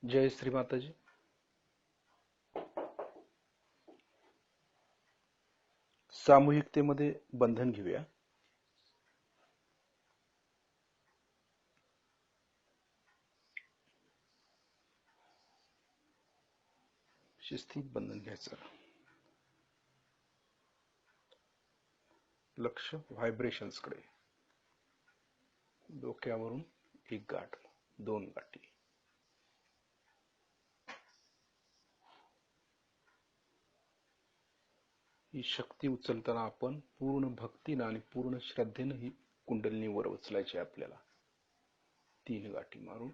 जय श्री माताजी. सामूहिकतेमध्ये बंधन घेऊया. शिस्तीत बंधन घ्यायचं. लक्ष व्हायब्रेशन्स कडे. डोक्यावरून एक गाठ, दोन गाठी. ही शक्ती उचलताना आपण पूर्ण भक्तीनं आणि पूर्ण श्रद्धेनं ही कुंडलिनी वर उचलायची आपल्याला. 3 गाठी मारून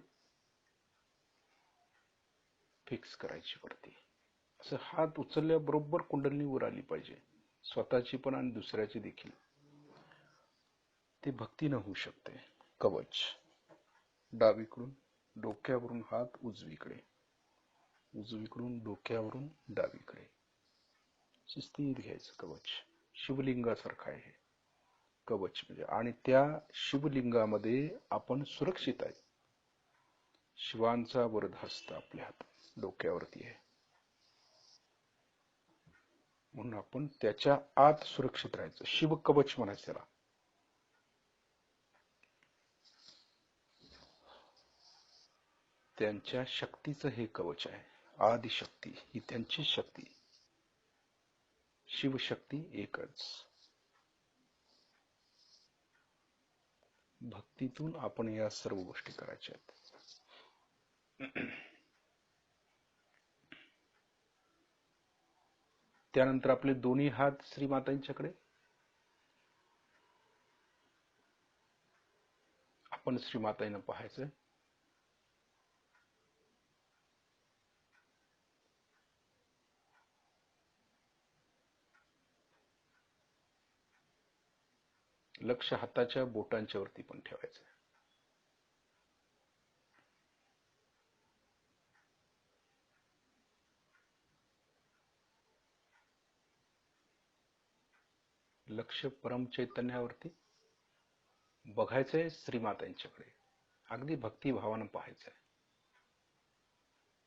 फिक्स करायची वरती. असं हात उचलल्याबरोबर कुंडलिनी वर आली पाहिजे, स्वतःची पण आणि दुसऱ्याची देखील. ते भक्तीनं होऊ शकते. कवच. डावीकडून डोक्यावरून हात उजवीकडे, उजवीकडून डोक्यावरून डावीकडे. शिस्तीत घ्यायचं कवच. शिवलिंगासारखं आहे कवच म्हणजे. आणि त्या शिवलिंगामध्ये आपण सुरक्षित आहे. शिवांचा वरदहस्त आपल्या हात डोक्यावरती आहे, म्हणून आपण त्याच्या आत सुरक्षित राहायचं. शिव कवच म्हणायचं त्याला. त्यांच्या शक्तीचं हे कवच आहे. आदिशक्ती ही त्यांची शक्ती. शिवशक्ती एकच. भक्तीतून आपण या सर्व गोष्टी करायच्या आहेत. त्यानंतर आपले दोन्ही हात श्रीमातांच्याकडे. आपण श्रीमातांना पाहायचंय. लक्ष हाताच्या बोटांच्या वरती पण ठेवायचं. लक्ष परमचैतन्यावरती बघायचंय, श्रीमातांच्याकडे. अगदी भक्तिभावानं पाहायचंय.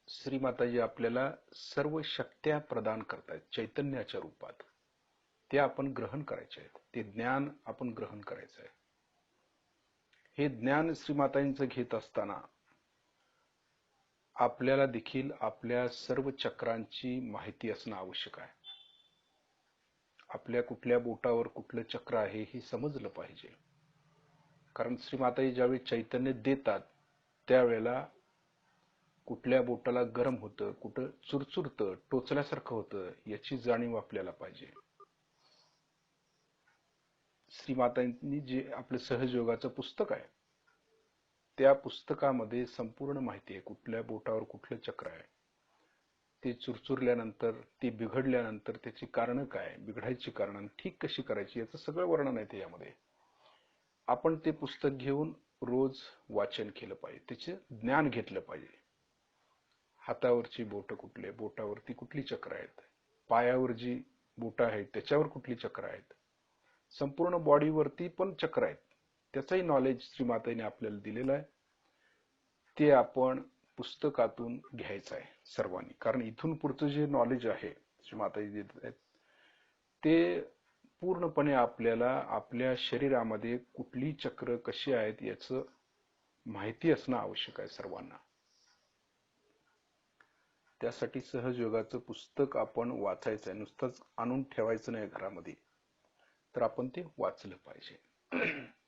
श्रीमाताजी आपल्याला सर्व शक्त्या प्रदान करतायत चैतन्याच्या रूपात. ते आपण ग्रहण करायचे आहेत. ते ज्ञान आपण ग्रहण करायचं आहे. हे ज्ञान श्रीमातांचं घेत असताना आपल्याला देखील आपल्या सर्व चक्रांची माहिती असणं आवश्यक आहे. आपल्या कुठल्या बोटावर कुठलं चक्र आहे हे समजलं पाहिजे. कारण श्रीमाताजी ज्यावेळी चैतन्य देतात त्यावेळेला कुठल्या बोटाला गरम होतं, कुठं चुरचुरतं, टोचल्यासारखं होतं, याची जाणीव आपल्याला पाहिजे. श्रीमातांनी जे आपलं सहजयोगाचं पुस्तक आहे त्या पुस्तकामध्ये संपूर्ण माहिती आहे. कुठल्या बोटावर कुठलं चक्र आहे, ते चुरचुरल्यानंतर, ते बिघडल्यानंतर त्याची कारण काय, बिघडायची कारण, ठीक कशी करायची, याचं सगळं वर्णन आहे त्यामध्ये. आपण ते पुस्तक घेऊन रोज वाचन केलं पाहिजे. त्याचे ज्ञान घेतलं पाहिजे. हातावरची बोट कुठले, बोटावरती कुठली चक्र आहेत, पायावर जी बोट आहेत त्याच्यावर कुठली चक्र आहेत, संपूर्ण बॉडीवरती पण चक्र आहेत, त्याचंही नॉलेज श्रीमातांनी आपल्याला दिलेलं आहे. ते आपण पुस्तकातून घ्यायचं आहे सर्वांनी. कारण इथून पुढचं जे नॉलेज आहे श्रीमाताजी देत आहेत ते पूर्णपणे आपल्याला आपल्या शरीरामध्ये कुठली चक्र कशी आहेत याचं माहिती असणं आवश्यक आहे सर्वांना. त्यासाठी सहजयोगाचं पुस्तक आपण वाचायचं आहे. नुसतंच आणून ठेवायचं नाही घरामध्ये, तर आपण ते वाचलं पाहिजे.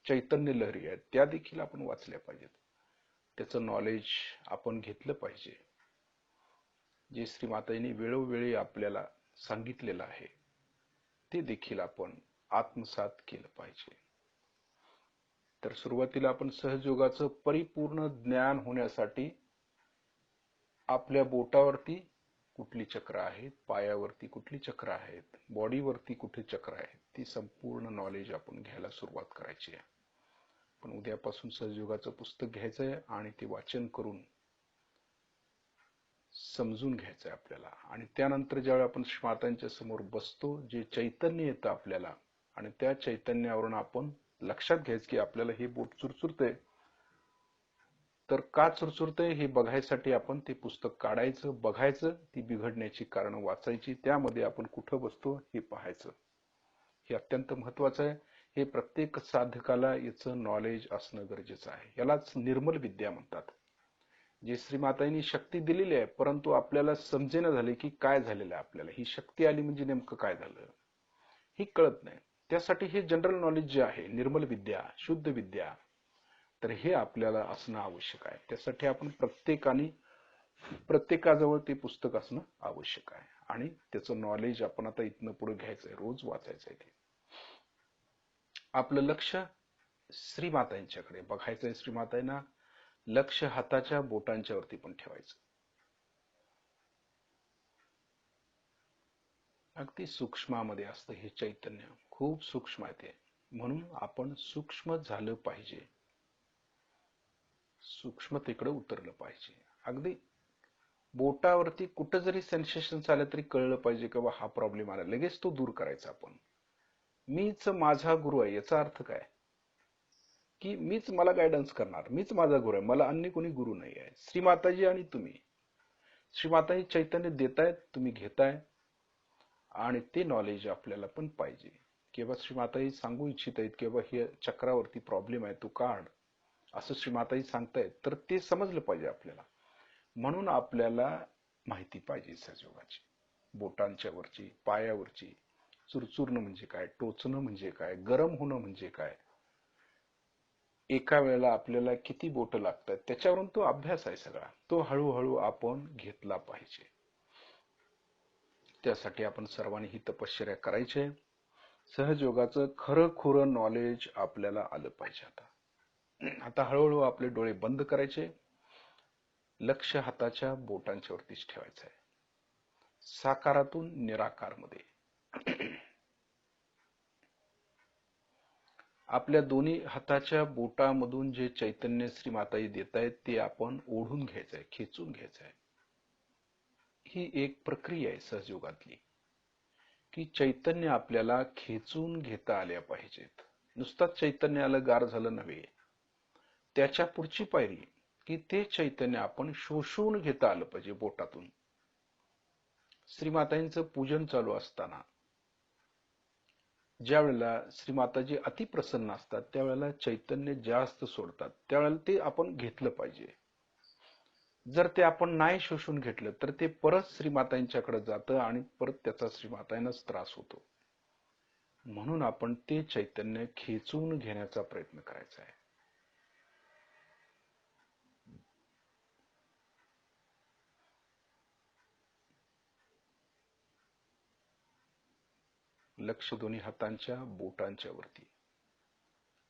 चैतन्य लहरी आहेत त्या देखील आपण वाचल्या पाहिजेत. त्याचं नॉलेज आपण घेतलं पाहिजे. जे श्रीमातांनी वेळोवेळी आपल्याला सांगितलेलं आहे ते देखील आपण आत्मसात केलं पाहिजे. तर सुरुवातीला आपण सहजयोगाचं परिपूर्ण ज्ञान होण्यासाठी आपल्या बोटावरती कुठली चक्र आहेत, पायावरती कुठली चक्र आहेत, बॉडीवरती कुठे चक्र आहेत, ती संपूर्ण नॉलेज आपण घ्यायला सुरुवात करायची आहे. पण उद्यापासून सहजयोगाचं पुस्तक घ्यायचं आहे आणि ते वाचन करून समजून घ्यायचं आहे आपल्याला. आणि त्यानंतर ज्यावेळी आपण श्रीमातांच्या समोर बसतो, जे चैतन्य येतं आपल्याला, आणि त्या चैतन्यावरून आपण लक्षात घ्यायचं की आपल्याला हे बोट चुरचुरतंय, तर का चुरचुरतंय हे बघायसाठी आपण ते पुस्तक काढायचं, बघायचं, ती बिघडण्याची कारणं वाचायची, त्यामध्ये आपण कुठं बसतो हे पाहायचं. हे अत्यंत महत्वाचं आहे. हे प्रत्येक साधकाला याचं नॉलेज असणं गरजेचं आहे. यालाच निर्मल विद्या म्हणतात. जे श्रीमातांनी शक्ती दिलेली आहे, परंतु आपल्याला समजेना झाले की काय झालेलं आहे. आपल्याला ही शक्ती आली म्हणजे नेमकं काय झालं हे कळत नाही. त्यासाठी हे जनरल नॉलेज जे आहे, निर्मल विद्या, शुद्ध विद्या, तर हे आपल्याला असणं आवश्यक आहे. त्यासाठी आपण प्रत्येकाजवळ ते पुस्तक असणं आवश्यक आहे आणि त्याचं नॉलेज आपण आता इथनं पुढे घ्यायचंय, रोज वाचायचंय. ते आपलं लक्ष श्रीमातांच्याकडे बघायचंय. श्रीमातांना लक्ष हाताच्या बोटांच्या वरती पण ठेवायचं. अगदी सूक्ष्मामध्ये असतं हे चैतन्य, खूप सूक्ष्म आहे ते. म्हणून आपण सूक्ष्म झालं पाहिजे, सूक्ष्मतेकडे उतरलं पाहिजे. अगदी बोटावरती कुठं जरी सेन्सेशन आलं तरी कळलं पाहिजे की हा प्रॉब्लेम आला, लगेच तो दूर करायचा. आपण मीच माझा गुरु आहे याचा अर्थ काय की मीच मला गायडन्स करणार, मीच माझा गुरु आहे, मला अन्य कोणी गुरु नाही आहे. श्रीमाताजी आणि तुम्ही. श्रीमाताजी चैतन्य देतायत, तुम्ही घेताय आणि ते नॉलेज आपल्याला पण पाहिजे. किंवा श्रीमाताजी सांगू इच्छित आहेत किंवा हे चक्रावरती प्रॉब्लेम आहे तू काढ, असं श्रीमाताजी सांगतायत, तर ते समजलं पाहिजे आपल्याला. म्हणून आपल्याला माहिती पाहिजे सहयोगाची. बोटांच्या वरची, पायावरची चुरचुरणं म्हणजे काय, टोचणं म्हणजे काय, गरम होणं म्हणजे काय, एका वेळेला आपल्याला किती बोट लागतात, त्याच्यावरून तो अभ्यास आहे सगळा. तो हळूहळू आपण घेतला पाहिजे. त्यासाठी आपण सर्वांनी ही तपश्चर्या करायची. सहजयोगाचं खरं खुरं नॉलेज आपल्याला आलं पाहिजे. आता हळूहळू आपले डोळे बंद करायचे, लक्ष हाताच्या बोटांच्या वरतीच ठेवायचं आहे. साकारातून निराकार मध्ये आपल्या दोन्ही हाताच्या बोटामधून जे चैतन्य श्री माताजी देत आहेत ते आपण ओढून घ्यायचंय, खेचून घ्यायचंय. ही एक प्रक्रिया आहे सहजयोगातली की चैतन्य आपल्याला खेचून घेता आल्या पाहिजेत. नुसताच चैतन्य आलं गार झालं नव्हे, त्याच्या पुढची पायरी की ते चैतन्य आपण शोषून घेता आलं पाहिजे बोटातून. श्रीमातांचं पूजन चालू असताना ज्या वेळेला श्रीमाताजी अतिप्रसन्न असतात त्यावेळेला चैतन्य जास्त सोडतात, त्यावेळेला ते आपण घेतलं पाहिजे. जर ते आपण नाही शोषून घेतलं तर ते परत श्रीमातांच्याकडे जातं आणि परत त्याचा श्रीमातांनाच त्रास होतो. म्हणून आपण ते चैतन्य खेचून घेण्याचा प्रयत्न करायचा आहे. लक्ष दोन्ही हातांच्या बोटांच्या वरती.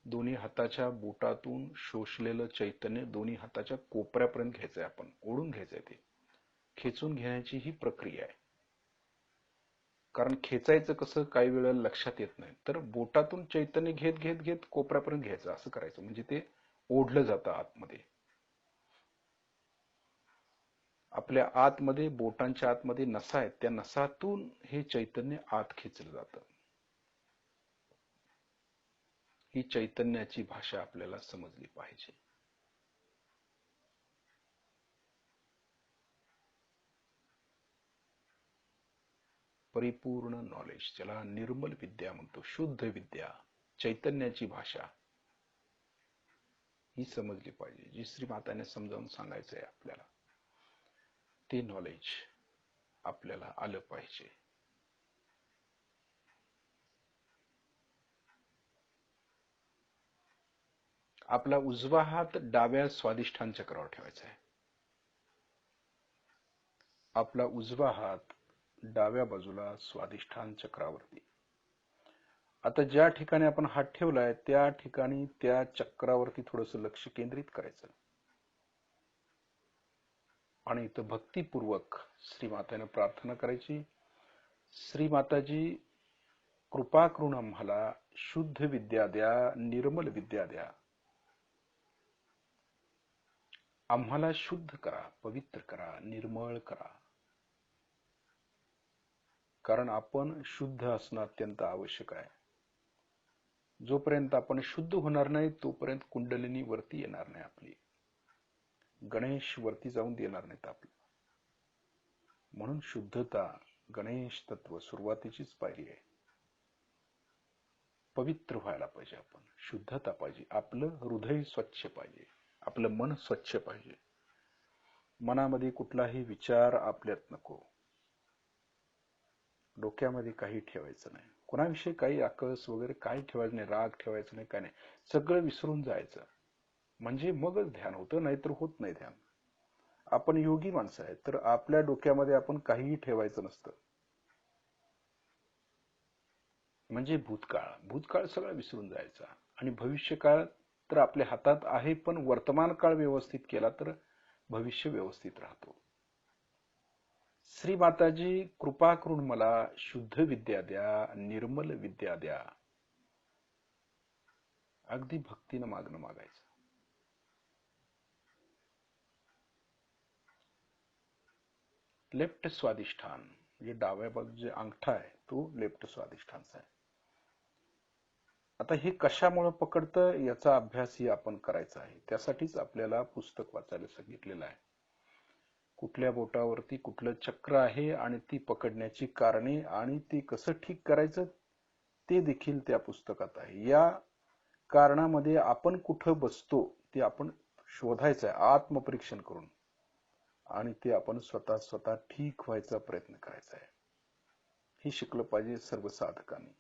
दोन्ही हाताच्या बोटातून शोषलेलं चैतन्य दोन्ही हाताच्या कोपऱ्यापर्यंत घ्यायचंय, आपण ओढून घ्यायचंय. ते खेचून घेण्याची ही प्रक्रिया आहे. कारण खेचायचं कसं काही वेळेला लक्षात येत नाही, तर बोटातून चैतन्य घेत घेत घेत कोपऱ्यापर्यंत घ्यायचं, असं करायचं. म्हणजे ते ओढलं जातं आतमध्ये. आपल्या आतमध्ये, बोटांच्या आतमध्ये नसा आहेत, त्या नसातून हे चैतन्य आत खेचलं जातं. ही चैतन्याची भाषा आपल्याला समजली पाहिजे. परिपूर्ण नॉलेज, ज्याला निर्मल विद्या म्हणतो, शुद्ध विद्या, चैतन्याची भाषा ही समजली पाहिजे. जी श्रीमाताने समजावून सांगायचंय आपल्याला, ते नॉलेज आपल्याला आलं पाहिजे. आपला उजवा हात डाव्या स्वादिष्ठान चक्रावर ठेवायचा आहे. आपला उजवा हात डाव्या बाजूला स्वादिष्ठान चक्रावरती. आता ज्या ठिकाणी आपण हात ठेवलाय त्या ठिकाणी त्या चक्रावरती थोडस लक्ष केंद्रित करायचं आणि इथं भक्तिपूर्वक श्रीमातेने प्रार्थना करायची. श्रीमाताजी कृपा करून आम्हाला शुद्ध विद्या द्या, निर्मल विद्या द्या. आम्हाला शुद्ध करा, पवित्र करा, निर्मळ करा. कारण आपण शुद्ध असणं अत्यंत आवश्यक आहे. जोपर्यंत आपण शुद्ध होणार नाही तोपर्यंत कुंडलिनी वरती येणार नाही आपली. गणेश वरती जाऊन देणार नाहीत आपल्याला. म्हणून शुद्धता, गणेश तत्व सुरुवातीचीच पायरी आहे. पवित्र व्हायला पाहिजे आपण, शुद्धता पाहिजे, आपलं हृदय स्वच्छ पाहिजे, आपलं मन स्वच्छ पाहिजे, मनामध्ये कुठलाही विचार आपल्यात नको, डोक्यामध्ये काही ठेवायचं नाही, कोणाविषयी काही आकस वगैरे काही ठेवायचं नाही, राग ठेवायचं नाही, काय नाही, सगळं विसरून जायचं. म्हणजे मगच ध्यान होतं, नाहीतर होत नाही ध्यान. आपण योगी माणसं आहेत, तर आपल्या डोक्यामध्ये आपण काहीही ठेवायचं नसतं. म्हणजे भूतकाळ सगळं विसरून जायचा, आणि भविष्यकाळ तर आपल्या हातात आहे, पण वर्तमान काळ व्यवस्थित केला तर भविष्य व्यवस्थित राहतो. श्री माताजी कृपा करून मला शुद्ध विद्या द्या, निर्मल विद्या द्या. अगदी भक्तीनं मागायचं. लेफ्ट स्वादिष्ठान म्हणजे डाव्या बाजूचे अंगठा आहे तो लेफ्ट स्वादिष्ठानचा आहे. आता हे कशामुळे पकडतं याचा अभ्यासही आपण करायचा आहे. त्यासाठीच आपल्याला पुस्तक वाचायला सांगितलेलं आहे. कुठल्या बोटावरती कुठलं चक्र आहे आणि ती पकडण्याची कारणे आणि ती कसं ठीक करायचं ते देखील त्या पुस्तकात आहे. या कारणामध्ये आपण कुठं बसतो ते आपण शोधायचं आहे आत्मपरीक्षण करून, आणि ते आपण स्वतः ठीक व्हायचा प्रयत्न करायचा आहे. हे शिकलं पाहिजे सर्व साधकांनी.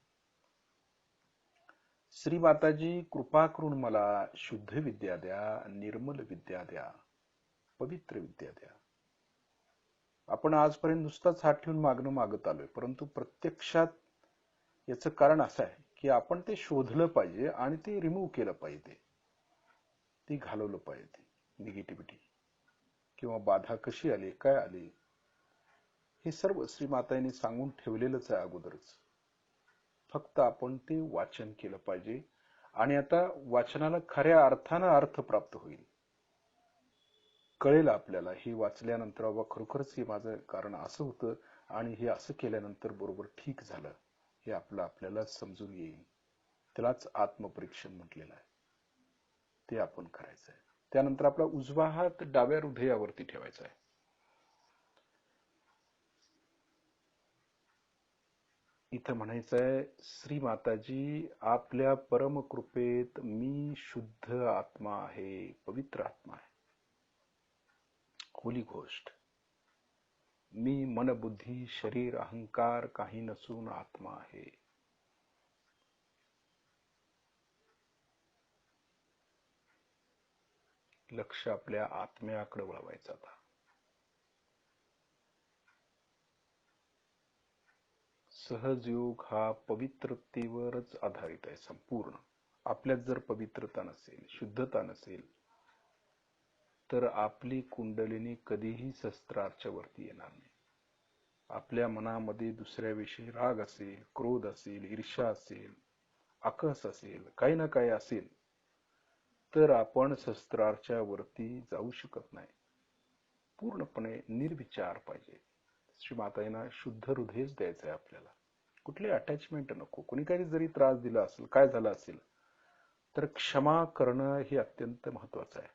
श्री माताजी कृपा करून मला शुद्ध विद्या द्या, निर्मल विद्या द्या, पवित्र विद्या द्या. आपण आजपर्यंत नुसताच हात ठेवून मागणं मागत आलोय, परंतु प्रत्यक्षात याचं कारण असं आहे की आपण ते शोधलं पाहिजे आणि ते रिमूव्ह केलं पाहिजे, ते घालवलं पाहिजे. निगेटिव्हिटी किंवा बाधा कशी आली, काय आली, हे सर्व श्रीमातांनी सांगून ठेवलेलंच आहे अगोदरच. फक्त आपण ते वाचन केलं पाहिजे, आणि आता वाचनाला खऱ्या अर्थानं अर्थ प्राप्त होईल. कळेल आपल्याला हे वाचल्यानंतर, बाबा खरोखरच हे माझं कारण असं होतं आणि हे असं केल्यानंतर बरोबर ठीक झालं, हे आपल्याला समजून येईल. त्यालाच आत्मपरीक्षण म्हटलेलं आहे. ते आपण करायचं आहे. त्यानंतर आपला उजवा हात डाव्या हृदयावरती ठेवायचा आहे. इथं म्हणायचंय, श्री माताजी आपल्या परम कृपेत मी शुद्ध आत्मा आहे, पवित्र आत्मा आहे. Holy ghost. मी मन बुद्धी शरीर अहंकार काही नसून आत्मा आहे. लक्ष आपल्या आत्म्याकडे वळवायचं. आता सहज योग हा पवित्रतेवरच आधारित आहे संपूर्ण. आपल्यात जर पवित्रता नसेल, शुद्धता नसेल, तर आपली कुंडलिनी कधीही शस्त्राच्या वरती येणार नाही. आपल्या मनामध्ये दुसऱ्याविषयी राग असेल, क्रोध असेल, ईर्ष्या असेल, आकस असेल, काही ना काही असेल, तर आपण शस्त्राच्या वरती जाऊ शकत नाही. पूर्णपणे निर्विचार पाहिजे. श्रीमातांना शुद्ध हृदयच द्यायचं आहे आपल्याला. कुठली अटॅचमेंट नको. कोणी काही जरी त्रास दिला असेल, काय झालं असेल, तर क्षमा करणं हे अत्यंत महत्वाचं आहे.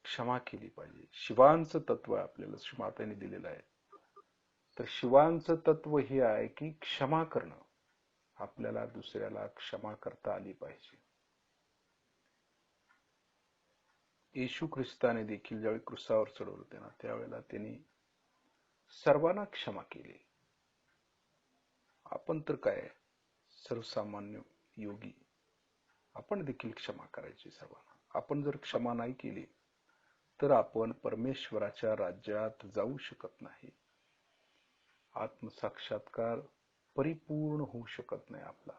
क्षमा केली पाहिजे. शिवांचं तत्व आपल्याला श्रीमातांनी दिलेलं आहे. तर शिवांचं तत्व हे आहे की क्षमा करणं. आपल्याला दुसऱ्याला क्षमा करता आली पाहिजे. येशू ख्रिस्ताने देखील ज्यावेळी क्रुसावर चढवलं होते ना, त्यावेळेला त्यांनी सर्वांना क्षमा केली. आपण तर काय सर्वसामान्य योगी, आपण देखील क्षमा करायची सर्वांना. आपण जर क्षमा नाही केली तर आपण परमेश्वराच्या राज्यात जाऊ शकत नाही. आत्मसाक्षात्कार परिपूर्ण होऊ शकत नाही आपला.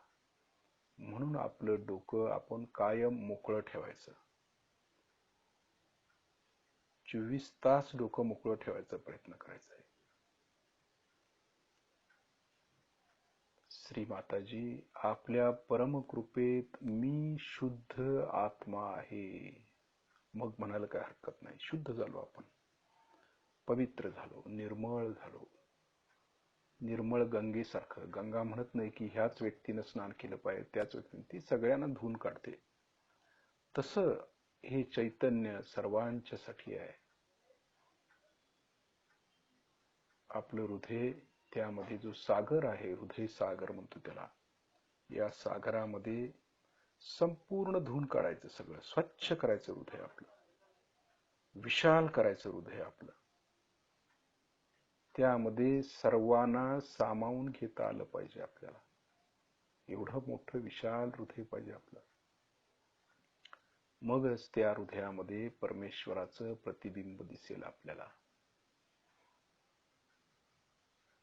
म्हणून आपलं डोकं आपण कायम मोकळं ठेवायचं. 24 तास डोकं मोकळं ठेवायचा प्रयत्न करायचा आहे. श्री माताजी आपल्या परम कृपेत मी शुद्ध आत्मा आहे. मग म्हणायला काय हरकत नाही. शुद्ध झालो आपण, पवित्र झालो, निर्मळ झालो. निर्मळ गंगेसारखं. गंगा म्हणत नाही की ह्याच व्यक्तीनं स्नान केलं पाहिजे, त्याच व्यक्तीने, ती सगळ्यांना धुवून काढते. तसं हे चैतन्य सर्वांच्यासाठी आहे. आपलं हृदय, त्यामध्ये जो सागर आहे, हृदय सागर म्हणतो त्याला, या सागरामध्ये संपूर्ण धुवून काढायचं, सगळं स्वच्छ करायचं हृदय आपलं, विशाल करायचं हृदय आपलं. त्यामध्ये सर्वांना सामावून घेता आलं पाहिजे आपल्याला. एवढं मोठं विशाल हृदय पाहिजे आपलं. मगच त्या हृदयामध्ये परमेश्वराचं प्रतिबिंब दिसेल आपल्याला.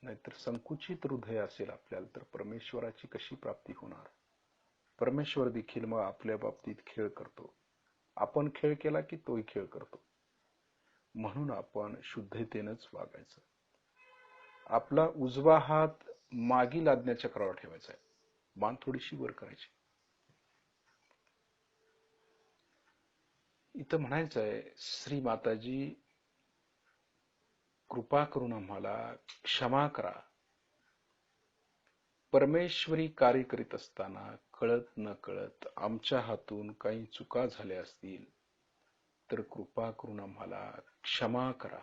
नाहीतर संकुचित हृदय असेल आपल्याला तर परमेश्वराची कशी प्राप्ती होणार? परमेश्वर देखील मग आपल्या बाबतीत खेळ करतो. आपण खेळ केला की तोही खेळ करतो. म्हणून आपण शुद्धतेनंच वागायचं. आपला उजवा हात मागील आज्ञाचक्रावर ठेवायचा आहे, मान थोडीशी वर करायची. इथं म्हणायचं आहे, श्री माताजी कृपा करून आम्हाला क्षमा करा. परमेश्वरी कार्य करीत असताना कळत न कळत आमच्या हातून काही चुका झाल्या असतील तर कृपा करून आम्हाला क्षमा करा.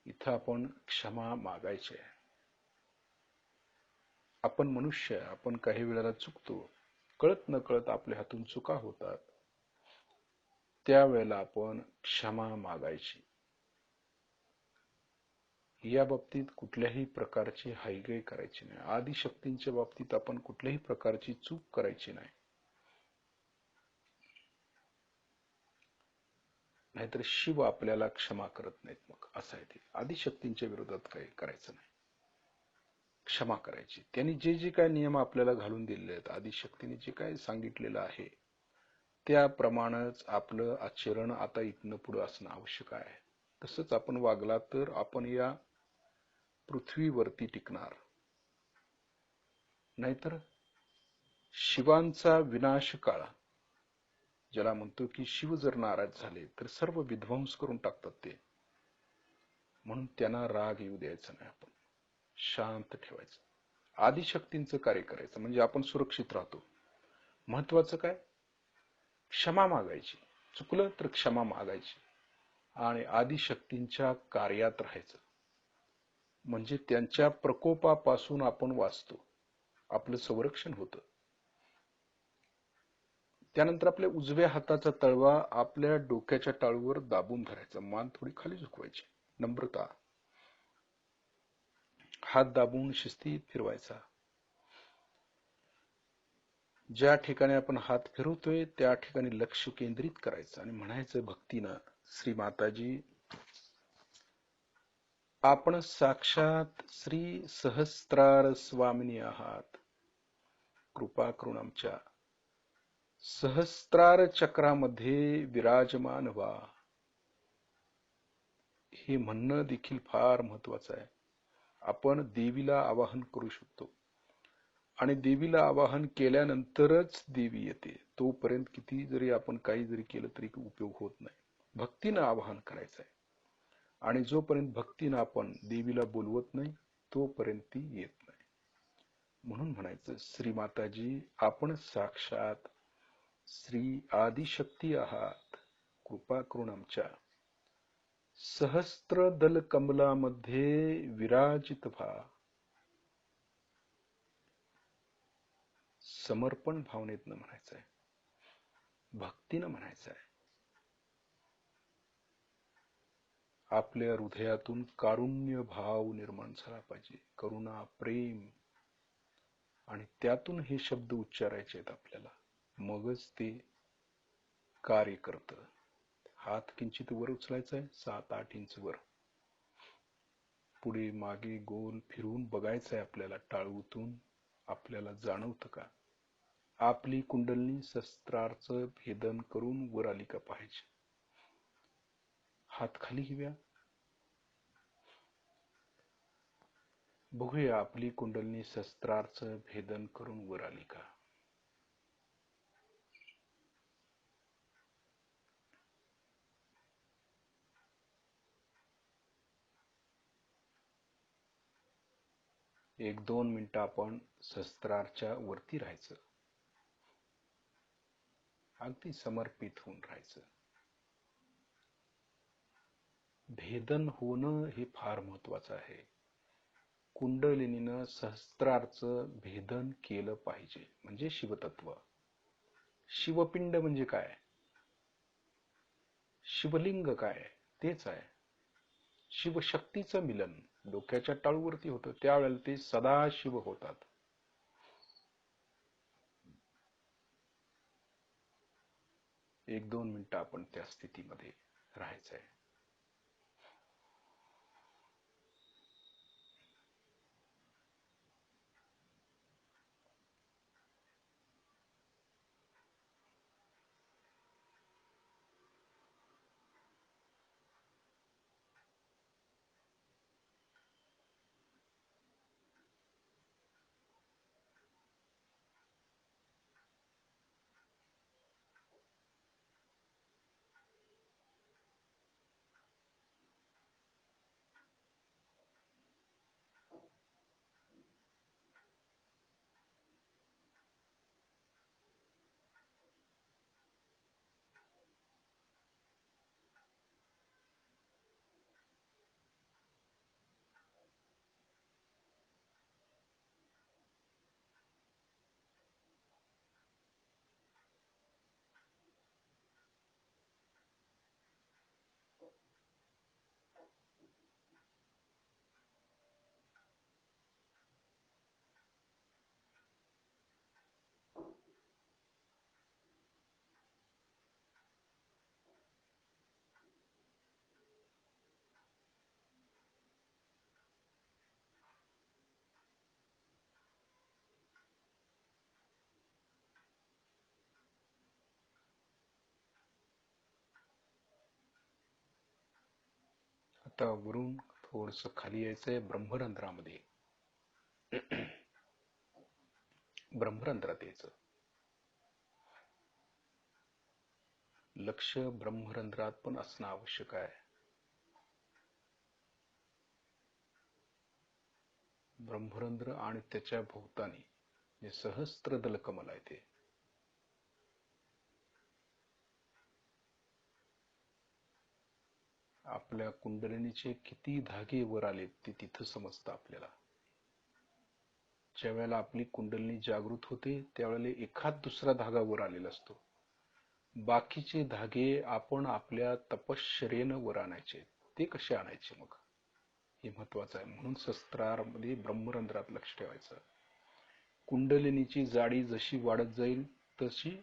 इथं आपण क्षमा मागायची आहे. आपण मनुष्य, आपण काही वेळेला चुकतो, कळत न कळत आपल्या हातून चुका होतात. त्यावेळेला आपण क्षमा मागायची. या बाबतीत कुठल्याही प्रकारची हायगय करायची नाही. आदिशक्तींच्या बाबतीत आपण कुठल्याही प्रकारची चूक करायची नाही. नाहीतर शिव आपल्याला क्षमा करत नाहीत. मग असं आहे ते. आदिशक्तींच्या विरोधात काही करायचं नाही, क्षमा करायची. त्यांनी जे जे काय नियम आपल्याला घालून दिलेले आहेत, आदिशक्तीने जे काय सांगितलेलं आहे त्याप्रमाणेच आपलं आचरण आता इथनं पुढे असणं आवश्यक आहे. तसंच आपण वागला तर आपण या पृथ्वीवरती टिकणार. नाहीतर शिवांचा विनाश काळ, ज्याला म्हणतो की शिव जर नाराज झाले तर सर्व विध्वंस करून टाकतात ते. म्हणून त्यांना राग येऊ द्यायचा नाही. आपण शांत ठेवायचं, आदिशक्तींचं कार्य करायचं, म्हणजे आपण सुरक्षित राहतो. महत्वाचं काय? क्षमा मागायची. चुकलं तर क्षमा मागायची आणि आदिशक्तींच्या कार्यात राहायचं. म्हणजे त्यांच्या प्रकोपापासून आपण वाचतो, आपलं संरक्षण होतं. त्यानंतर आपल्या उजव्या हाताचा तळवा आपल्या डोक्याच्या टाळूवर दाबून धरायचा, मान थोडी खाली झुकवायची, नम्रता. हात दाबून शिस्तीत फिरवायचा. ज्या ठिकाणी आपण हात फिरवतोय त्या ठिकाणी लक्ष केंद्रित करायचं आणि म्हणायचं भक्तीनं, श्री माताजी, आपण साक्षात श्री सहस्त्रार स्वामिनी आहात. कृपा करून आमच्या सहस्त्रार चक्रामध्ये विराजमान व्हा. हे म्हणणं देखील फार महत्वाचं आहे. आपण देवीला आवाहन करू शकतो आणि देवीला आवाहन केल्यानंतरच देवी येते. तोपर्यंत किती जरी आपण काही जरी केलं तरी उपयोग होत नाही. भक्तीनं आवाहन करायचं आहे आणि जोपर्यंत भक्तीनं आपण देवीला बोलवत नाही तोपर्यंत ती येत नाही. म्हणून म्हणायचं, श्री माताजी, आपण साक्षात श्री आदिशक्ती आहात. कृपा करून आमच्या सहस्त्र दल कमलामध्ये विराजित व्हा. समर्पण भावनेतनं म्हणायचं आहे, भक्तीनं म्हणायचं आहे. आपल्या हृदयातून कारुण्य भाव निर्माण झाला पाहिजे, करुणा, प्रेम, आणि त्यातून हे शब्द उच्चारायचे आहेत आपल्याला. मगच ते कार्य करतं. हात किंचित वर उचलायचा आहे, 7-8 इंच वर. पुढे मागे गोल फिरून बघायचं आहे आपल्याला. टाळूतून आपल्याला जाणवतं का आपली कुंडलिनी शस्त्रार्थ भेदन करून वर आली का पाहायची. हात खाली घेऊया, बघूया आपली कुंडलिनी शस्त्रार्थ भेदन करून वर आली का. एक 2 मिनिटं आपण शस्त्राच्या वरती राहायचं. अगदी समर्पित होऊन राहायचं. भेदन होणं हे फार महत्वाचं आहे. कुंडलिनीनं सहस्त्रारचं भेदन केलं पाहिजे, म्हणजे शिवतत्व. शिवपिंड म्हणजे काय, शिवलिंग काय, तेच आहे. शिवशक्तीचं मिलन डोक्याच्या टाळूवरती होतं, त्यावेळेला ते सदाशिव होतात. एक दोन मिनिटं आपण त्या स्थितीमध्ये राहायचंय. आता वरून थोडस खाली यायचंय ब्रह्मरंध्रामध्ये. ब्रह्मरंध्रात यायचं. लक्ष ब्रह्मरंध्रात पण असणं आवश्यक आहे. ब्रह्मरंध्र आणि त्याच्या भोवतानी जे सहस्त्रदल कमल आहे ते आपल्या कुंडलिनीचे किती धागे वर आले ते तिथं समजतं आपल्याला. ज्या वेळेला आपली कुंडलिनी जागृत होते त्यावेळेला एखाद दुसरा धागा वर आलेला असतो. बाकीचे धागे आपण आपल्या तपश्चर्येनं वर आणायचे. ते कसे आणायचे मग, हे महत्वाचं आहे. म्हणून सहस्त्रारमध्ये ब्रह्मरंध्रात लक्ष ठेवायचं. कुंडलिनीची जाडी जशी वाढत जाईल तशी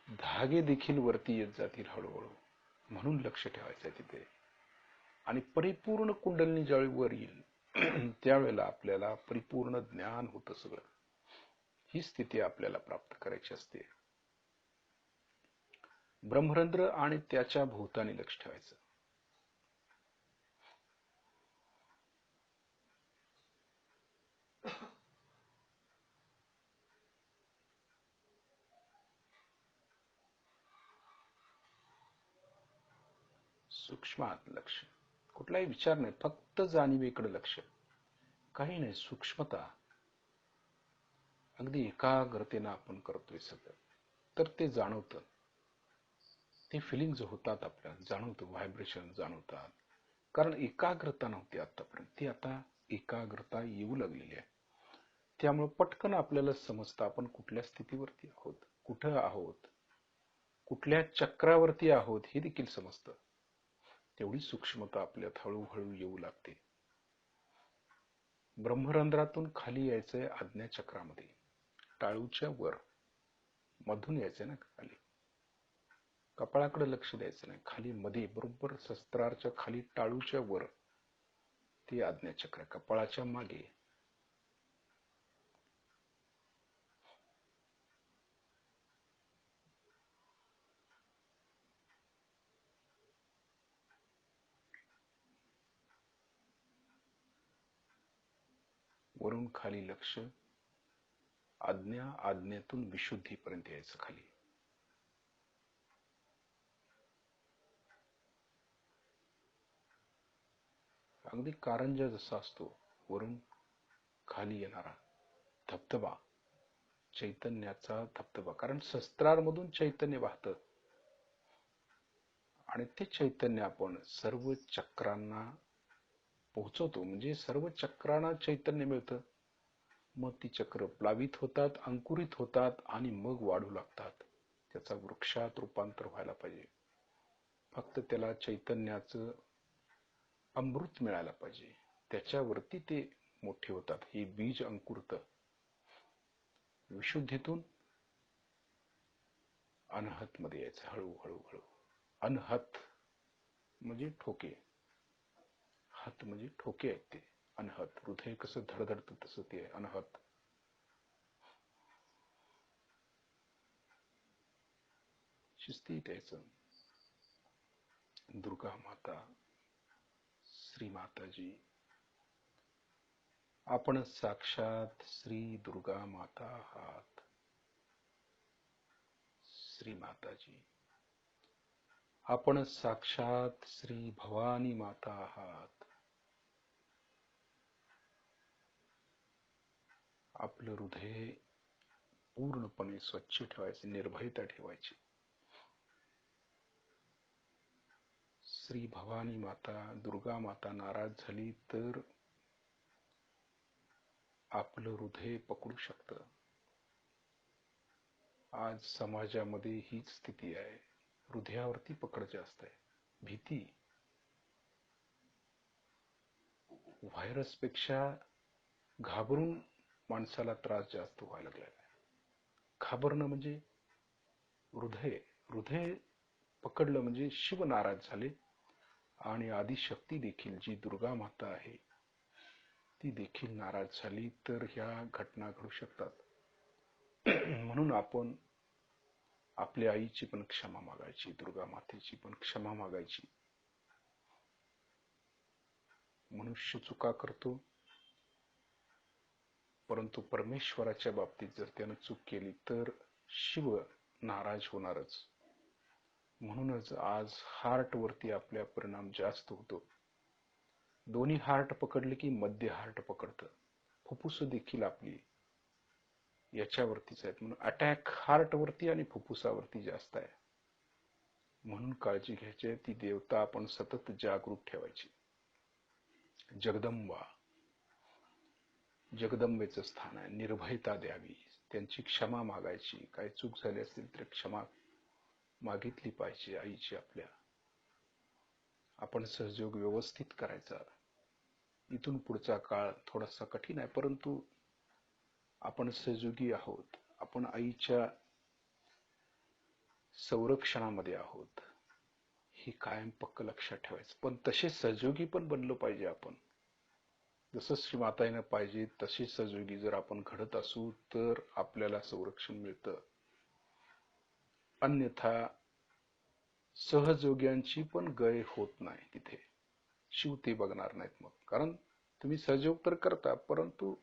धागे देखील वरती येत जातील हळूहळू. म्हणून लक्ष ठेवायचं आहे तिथे. आणि परिपूर्ण कुंडलिनी ज्यावेळी वर येईल त्यावेळेला आपल्याला परिपूर्ण ज्ञान होतं सगळं. ही स्थिती आपल्याला प्राप्त करायची असते. ब्रह्मरंध्र आणि त्याच्या भोवतानी लक्ष ठेवायचं. सूक्ष्मात लक्ष, कुठलाही विचार नाही, फक्त जाणीवेकडे लक्ष. काही नाही, सूक्ष्मता. अगदी एकाग्रतेनं आपण करतोय सगळं, तर ते जाणवतं. ते फिलिंग्ज होतात, आपल्याला जाणवतं, व्हायब्रेशन जाणवतात. कारण एकाग्रता नव्हती आतापर्यंत, ती आता एकाग्रता येऊ लागलेली आहे. त्यामुळे पटकन आपल्याला समजतं आपण कुठल्या स्थितीवरती आहोत, कुठं आहोत, कुठल्या चक्रावरती आहोत हे देखील समजतं. तेवढी सूक्ष्मता आपल्यात हळूहळू येऊ लागते. ब्रह्मरंध्रातून खाली यायचंय आज्ञाचक्रामध्ये, टाळूच्या वर. मधून यायचंय ना खाली, कपाळाकडे लक्ष द्यायचं नाही, खाली मध्ये बरोबर सहस्त्रारच्या खाली टाळूच्या वर ते आज्ञाचक्र, कपाळाच्या मागे. वरून खाली लक्ष, आज्ञा, आज्ञेतून विशुद्धीपर्यंत यायचं खाली. अगदी कारंजा जसा असतो वरून खाली येणारा धबधबा, चैतन्याचा धबधबा, कारण शस्त्रांमधून चैतन्य वाहतं आणि ते चैतन्य आपण सर्व चक्रांना पोहोचवतो, म्हणजे सर्व चक्रांना चैतन्य मिळतं. मग ती चक्र प्लावित होतात, अंकुरित होतात आणि मग वाढू लागतात. त्याचा वृक्षात रूपांतर व्हायला पाहिजे. फक्त त्याला चैतन्याचं अमृत मिळायला पाहिजे, त्याच्यावरती ते मोठे होतात. हे बीज अंकुरत विशुद्धीतून अनहत मध्ये यायचं, हळूहळू हळू. अनहत म्हणजे ठोके, हत म्हणजे ठोके आहेत ते. अनहत, हृदय कसं धडधडतं तसं ते अनहत. शिस्तीत यायचं. दुर्गा माता, श्री माताजी, आपण साक्षात श्री दुर्गा माता आहात. श्री माताजी, आपण साक्षात श्री भवानी माता आहात. आपलं हृदय पूर्णपणे स्वच्छ ठेवायचे, निर्भयता ठेवायची. श्री भवानी माता, दुर्गा माता नाराज झाली तर आपलं हृदय पकडू शकतं. आज समाजामध्ये हीच स्थिती आहे. हृदयावरती पकड जास्त आहे. भीती व्हायरसपेक्षा घाबरून माणसाला त्रास जास्त व्हायला लागलेला आहे. घाबरणं म्हणजे हृदय, हृदय पकडलं म्हणजे शिव नाराज झाले आणि आदिशक्ती देखील जी दुर्गा माता आहे ती देखील नाराज झाली तर ह्या घटना घडू शकतात. म्हणून आपण आपल्या आईची पण क्षमा मागायची, दुर्गा मातेची पण क्षमा मागायची. मनुष्य चुका करतो, परंतु परमेश्वराच्या बाबतीत जर त्यानं चूक केली तर शिव नाराज होणारच. म्हणूनच आज हार्ट वरती आपल्या परिणाम जास्त होतो. दोन्ही हार्ट पकडले की मध्य हार्ट पकडतं. फुफ्फुस देखील आपली याच्यावरतीच आहेत. म्हणून अटॅक हार्ट वरती आणि फुफ्फुसावरती जास्त आहे. म्हणून काळजी घ्यायची. ती देवता आपण सतत जागृत ठेवायची. जगदंबा, जगदंबेचं स्थान आहे. निर्भयता द्यावी, त्यांची क्षमा मागायची. काही चूक झाली असेल तर क्षमा मागितली पाहिजे आईची आपल्या. आपण सहयोग व्यवस्थित करायचा. इथून पुढचा काळ थोडासा कठीण आहे, परंतु आपण सहयोगी आहोत. आपण आईच्या संरक्षणामध्ये आहोत, हे कायम पक्क लक्षात ठेवायचं. पण तसे सहयोगी पण बनलो पाहिजे आपण. जसं श्रीमाताईनं पाहिजे तसे सहयोगी जर आपण घडत असू तर आपल्याला संरक्षण मिळतं. अन्यथा सहयोग्यांची पण गय होत नाही. तिथे शिव ते बघणार नाहीत मग. कारण तुम्ही सहयोग तर करता, परंतु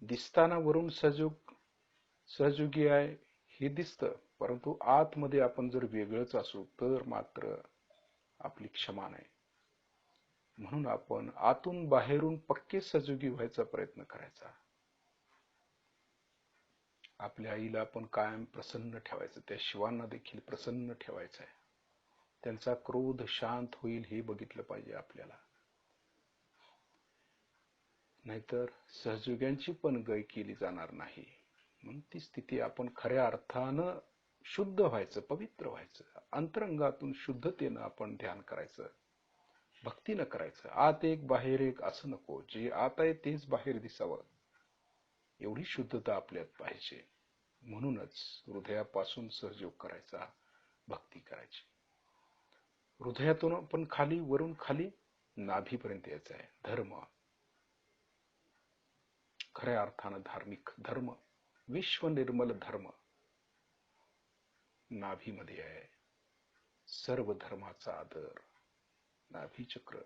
दिसताना वरून सहयोगी आहे हे दिसतं, परंतु आतमध्ये आपण जर वेगळंच असू तर मात्र आपली क्षमा नाही. म्हणून आपण आतून बाहेरून पक्के सहयोगी व्हायचा प्रयत्न करायचा. आपल्या आईला आपण कायम प्रसन्न ठेवायचं. त्या शिवांना देखील प्रसन्न ठेवायचं आहे. त्यांचा क्रोध शांत होईल हे बघितलं पाहिजे आपल्याला. नाहीतर सहयोग्यांची पण गय केली जाणार नाही. म्हणून ती स्थिती आपण खऱ्या अर्थानं शुद्ध व्हायचं, पवित्र व्हायचं. अंतरंगातून शुद्धतेनं आपण ध्यान करायचं, भक्तीनं करायचं. आत एक बाहेर एक असं नको. जे आत आहे तेच बाहेर दिसावं, एवढी शुद्धता आपल्यात पाहिजे. म्हणूनच हृदयापासून सहयोग करायचा, भक्ती करायची. हृदयातून आपण खाली वरून खाली नाभीपर्यंत यायचं आहे. धर्म, खऱ्या अर्थानं धार्मिक धर्म, विश्व निर्मल धर्म नाभीमध्ये आहे. सर्व धर्माचा आदर, नाभीचक्र.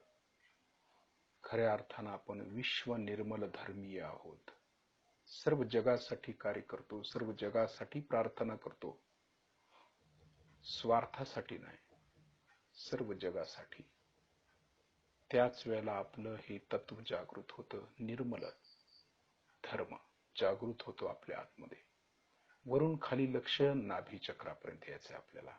खऱ्या अर्थानं आपण विश्व निर्मल धर्मीय आहोत. सर्व जगासाठी कार्य करतो, सर्व जगासाठी प्रार्थना करतो. स्वार्थासाठी नाही, सर्व जगासाठी. त्याच वेळेला आपलं हे तत्व जागृत होतं. निर्मल धर्म, जागृत होतो आपल्या आतमध्ये. वरून खाली लक्ष नाभी चक्रापर्यंत यायचंय आपल्याला.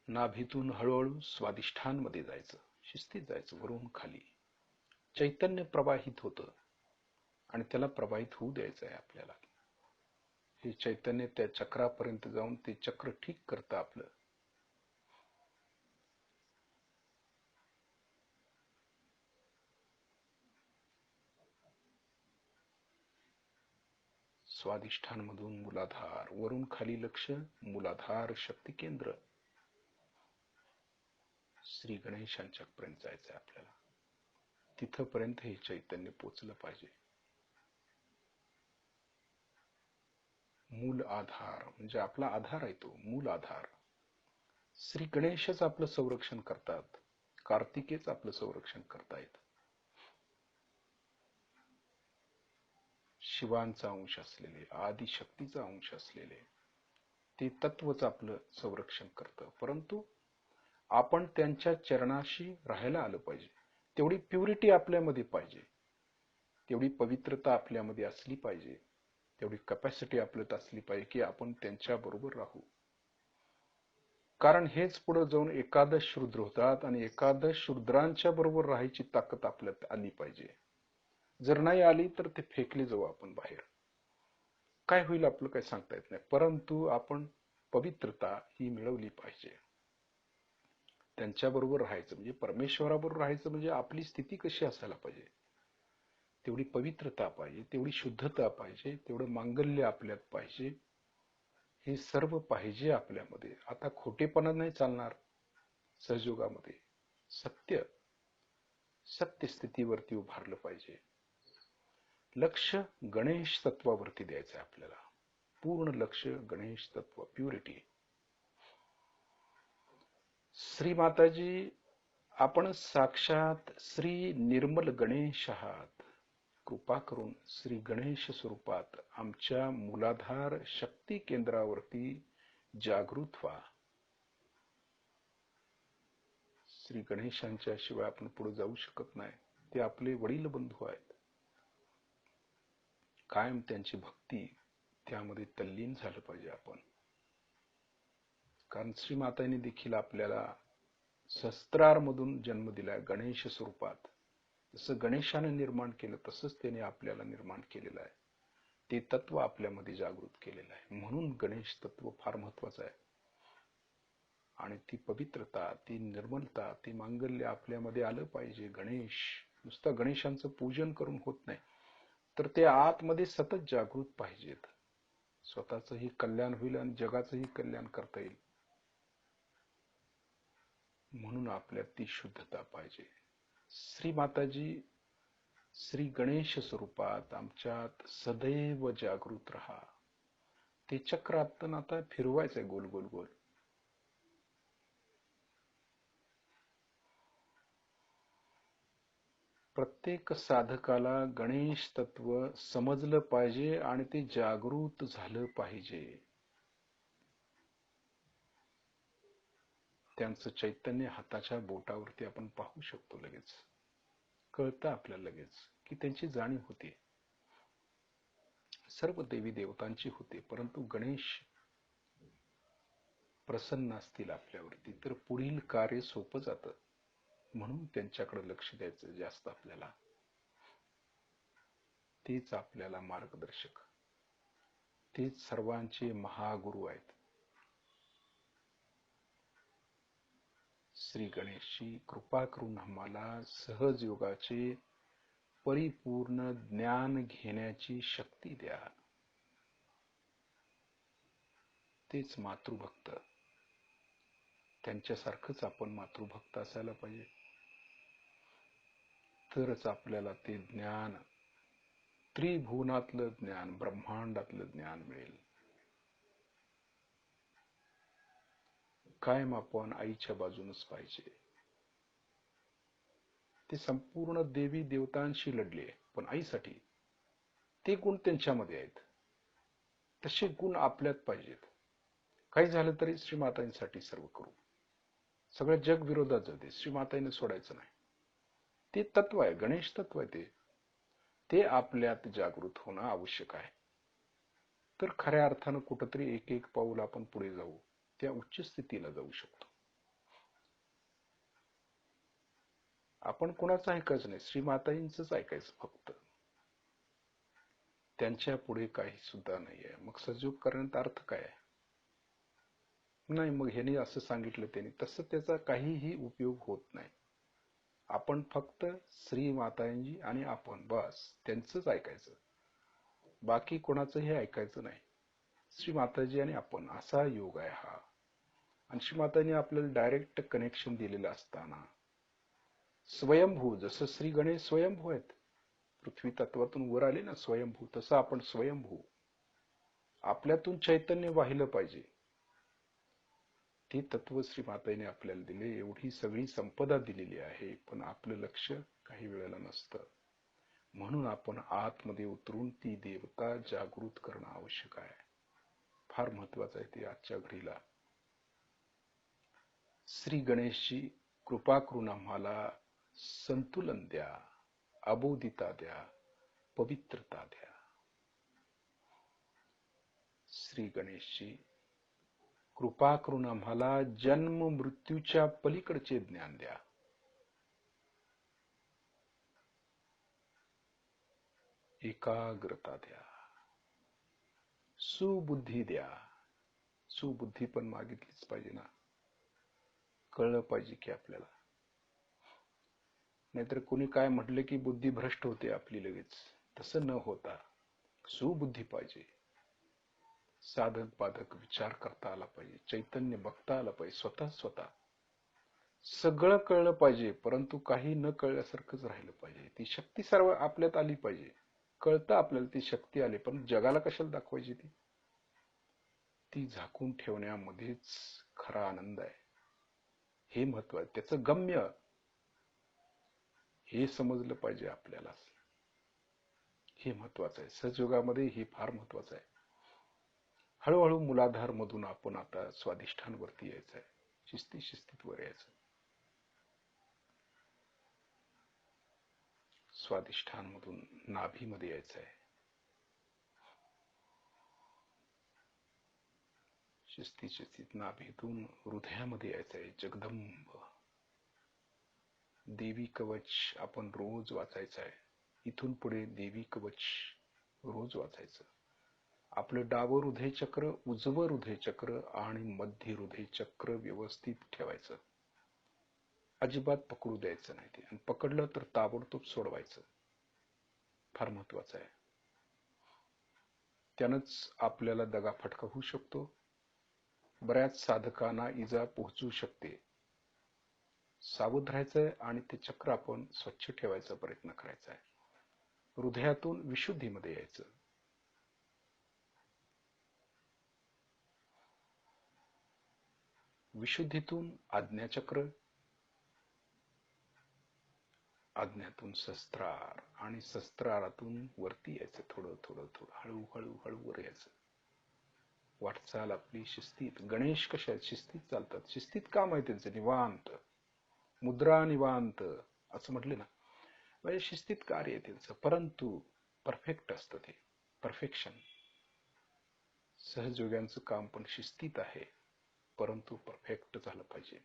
नाभीतून हळूहळू स्वादिष्ठान मध्ये जायचं, शिस्तीत जायचं, वरून खाली. चैतन्य प्रवाहित होतं आणि त्याला प्रवाहित होऊ द्यायचं आहे आपल्याला. हे चैतन्य त्या चक्रापर्यंत जाऊन ते चक्र ठीक करतं आपलं. स्वादिष्ठान मधून मूलाधार, वरून खाली लक्ष, मूलाधार शक्ती केंद्र, श्री गणेशांच्या पर्यंत जायचं आहे आपल्याला. तिथपर्यंत हे चैतन्य पोचलं पाहिजे. मूल आधार म्हणजे आपला आधार आहे तो मूल आधार. श्री गणेशच आपलं संरक्षण करतात, कार्तिकेच आपलं संरक्षण करतायत. शिवांचा अंश असलेले, आदिशक्तीचा अंश असलेले ते तत्वच आपलं संरक्षण करतं. परंतु आपण त्यांच्या चरणाशी राहायला आलं पाहिजे. तेवढी प्युरिटी आपल्यामध्ये पाहिजे, तेवढी पवित्रता आपल्यामध्ये असली पाहिजे, तेवढी कॅपॅसिटी आपल्यात असली पाहिजे की आपण त्यांच्या बरोबर राहू. कारण हेच पुढे जाऊन एकादश शूद्र होतात आणि एकादश शूद्रांच्या बरोबर राहायची ताकद आपल्यात आली पाहिजे. जर नाही आली तर ते फेकले जाऊ आपण बाहेर. काय होईल आपलं काही सांगता येत नाही. परंतु आपण पवित्रता ही मिळवली पाहिजे. त्यांच्याबरोबर राहायचं म्हणजे परमेश्वराबरोबर राहायचं म्हणजे आपली स्थिती कशी असायला पाहिजे, तेवढी पवित्रता पाहिजे, तेवढी शुद्धता पाहिजे, तेवढं मांगल्य आपल्यात पाहिजे. हे सर्व पाहिजे आपल्यामध्ये. आता खोटेपणा नाही चालणार सहयोगामध्ये. सत्य स्थितीवरती उभारलं पाहिजे. लक्ष गणेश तत्वावरती द्यायचं आहे आपल्याला. पूर्ण लक्ष गणेश तत्व, प्युरिटी. श्री माताजी, आपण साक्षात श्री निर्मल गणेश आहात. कृपा करून श्री गणेश स्वरूपात आमच्या मूलाधार शक्ती केंद्रावरती जागृत व्हा. श्री गणेशांच्या शिवाय आपण पुढे जाऊ शकत नाही. ते आपले वडील बंधू आहेत. कायम त्यांची भक्ती त्यामध्ये तल्लीन झालं पाहिजे आपण. कारण श्री मातांनी देखील आपल्याला सहस्त्रारमधून जन्म दिलाय गणेश स्वरूपात. जसं गणेशाने निर्माण केलं तसंच त्याने आपल्याला निर्माण केलेलं आहे. ते तत्व आपल्यामध्ये जागृत केलेलं आहे. म्हणून गणेश तत्व फार महत्वाचं आहे. आणि ती पवित्रता, ती निर्मलता, ती मांगल्य आपल्यामध्ये आलं पाहिजे. गणेश नुसतं गणेशांचं पूजन करून होत नाही, तर ते आतमध्ये सतत जागृत पाहिजेत. स्वतःचंही कल्याण होईल आणि जगाचंही कल्याण करता येईल. म्हणून आपल्यात ती शुद्धता पाहिजे. श्री माताजी, श्री गणेश स्वरूपात आमच्यात सदैव जागृत रहा. ते चक्र आता फिरवायचंय गोल गोल गोल. प्रत्येक साधकाला गणेश तत्व समजलं पाहिजे आणि ते जागृत झालं पाहिजे. त्यांचं चैतन्य हाताच्या बोटावरती आपण पाहू शकतो. लगेच कळतं आपल्याला लगेच की त्यांची जाणीव होती. सर्व देवी देवतांची होते, परंतु गणेश प्रसन्न असतील आपल्यावरती तर पुढील कार्य सोपं जातं. म्हणून त्यांच्याकडे लक्ष द्यायचं जास्त आपल्याला. तेच आपल्याला मार्गदर्शक, तेच सर्वांचे महागुरु आहेत. श्री गणेशजी, कृपा करून आम्हाला सहज योगाचे परिपूर्ण ज्ञान घेण्याची शक्ती द्या. तेच मातृभक्त, त्यांच्यासारखंच आपण मातृभक्त असायला पाहिजे. तरच आपल्याला ते ज्ञान, त्रिभुवनातलं ज्ञान, ब्रह्मांडातलं ज्ञान मिळेल. कायम आपण आईच्या बाजूनच पाहिजे. ते संपूर्ण देवी देवतांशी लढले, पण आईसाठी. ते गुण त्यांच्यामध्ये आहेत, तसे गुण आपल्यात पाहिजेत. काही झालं तरी श्रीमातांसाठी सर्व करू. सगळं जग विरोधात जाते, श्रीमातांना सोडायचं नाही. ते तत्व आहे, गणेश तत्व आहे ते आपल्यात जागृत होणं आवश्यक आहे. तर खऱ्या अर्थानं कुठंतरी एक एक पाऊल आपण पुढे जाऊ, त्या उच्च स्थितीला जाऊ शकतो. आपण कोणाचं ऐकायचं नाही, श्रीमाताईंचंच ऐकायचं फक्त. त्यांच्या पुढे काही सुद्धा नाहीये. मग सहयोग करण्यात अर्थ काय आहे? नाही, मग ह्याने असं सांगितलं त्यांनी तसं, त्याचा काहीही उपयोग होत नाही. आपण फक्त श्री माताजी आणि आपण बस त्यांचंच ऐकायचं, बाकी कोणाचंही ऐकायचं नाही. श्री माताजी आणि आपण असा योग आहे हा. आणि श्री मातांनी आपल्याला डायरेक्ट कनेक्शन दिलेलं असताना स्वयंभू, जसं श्री गणेश स्वयंभू आहेत, पृथ्वी तत्वातून वर आले ना स्वयंभू, तसं आपण स्वयंभू. आपल्यातून चैतन्य वाहिलं पाहिजे, ते तत्व श्री माताईने आपल्याला दिले. एवढी सगळी संपदा दिलेली आहे, पण आपलं लक्ष काही वेळेला नसतं. म्हणून आपण आतमध्ये उतरून ती देवता जागृत करणं आवश्यक आहे. फार महत्वाचं आहे ते आजच्या घडीला. श्री गणेशची कृपा करून आम्हाला संतुलन द्या, अबोधिता द्या, पवित्रता द्या. श्री गणेशची कृपा करून आम्हाला जन्म मृत्यूच्या पलीकडचे ज्ञान द्या. एकाग्रता द्या, सुबुद्धी द्या. सुबुद्धी पण मागितलीच पाहिजे ना, कळलं पाहिजे की आपल्याला. नाहीतर कोणी काय म्हटलं की बुद्धी भ्रष्ट होते आपली लगेच. तसं न होता सुबुद्धी पाहिजे. साधक बाधक विचार करता आला पाहिजे, चैतन्य बघता आलं पाहिजे, स्वतः सगळं कळलं पाहिजे, परंतु काही न कळल्यासारखंच राहिलं पाहिजे. ती शक्ती सर्व आपल्यात आली पाहिजे. कळतं आपल्याला, ती शक्ती आली, पण जगाला कशाला दाखवायची? ती झाकून ठेवण्यामध्येच खरा आनंद आहे. हे महत्व आहे. त्याचं गम्य हे समजलं पाहिजे आपल्याला. हे महत्वाचं आहे. सहयोगामध्ये हे फार महत्वाचं आहे. हळूहळू मूलाधार मधून आपण आता स्वाधिष्ठानवरती यायचं आहे. शिस्तीत वर यायचं. स्वाधिष्ठान मधून नाभीमध्ये यायचं आहे. शिस्तीत नाभीतून हृदयामध्ये यायचं आहे. जगदंब देवी कवच आपण रोज वाचायचं आहे. इथून पुढे देवी कवच रोज वाचायचं. आपलं डावं हृदय चक्र, उजवं हृदय चक्र आणि मध्य हृदय चक्र व्यवस्थित ठेवायचं. अजिबात पकडू द्यायचं नाही ते, आणि पकडलं तर ताबडतोब सोडवायचं. फार महत्वाचं आहे. त्यानंच आपल्याला दगाफटका होऊ शकतो. बऱ्याच साधकांना इजा पोहोचू शकते. सावध राहायचंय आणि ते चक्र आपण स्वच्छ ठेवायचा प्रयत्न करायचा आहे. हृदयातून विशुद्धीमध्ये यायचं. विशुद्धीतून आज्ञाचक्र, आज्ञातून शस्त्रार, आणि शस्त्रारातून वरती यायचं. थोडं हळू वर यायचं. वाटचाल आपली शिस्तीत. गणेश कशा आहेत? शिस्तीत चालतात. शिस्तीत काम आहे त्यांचं, निवांत, मुद्रा निवांत असं म्हटले ना, म्हणजे शिस्तीत कार्य आहे त्यांचं, परंतु परफेक्ट असतं ते. परफेक्शन. सहजयोग्यांचं काम पण शिस्तीत आहे, परंतु परफेक्ट झालं पाहिजे.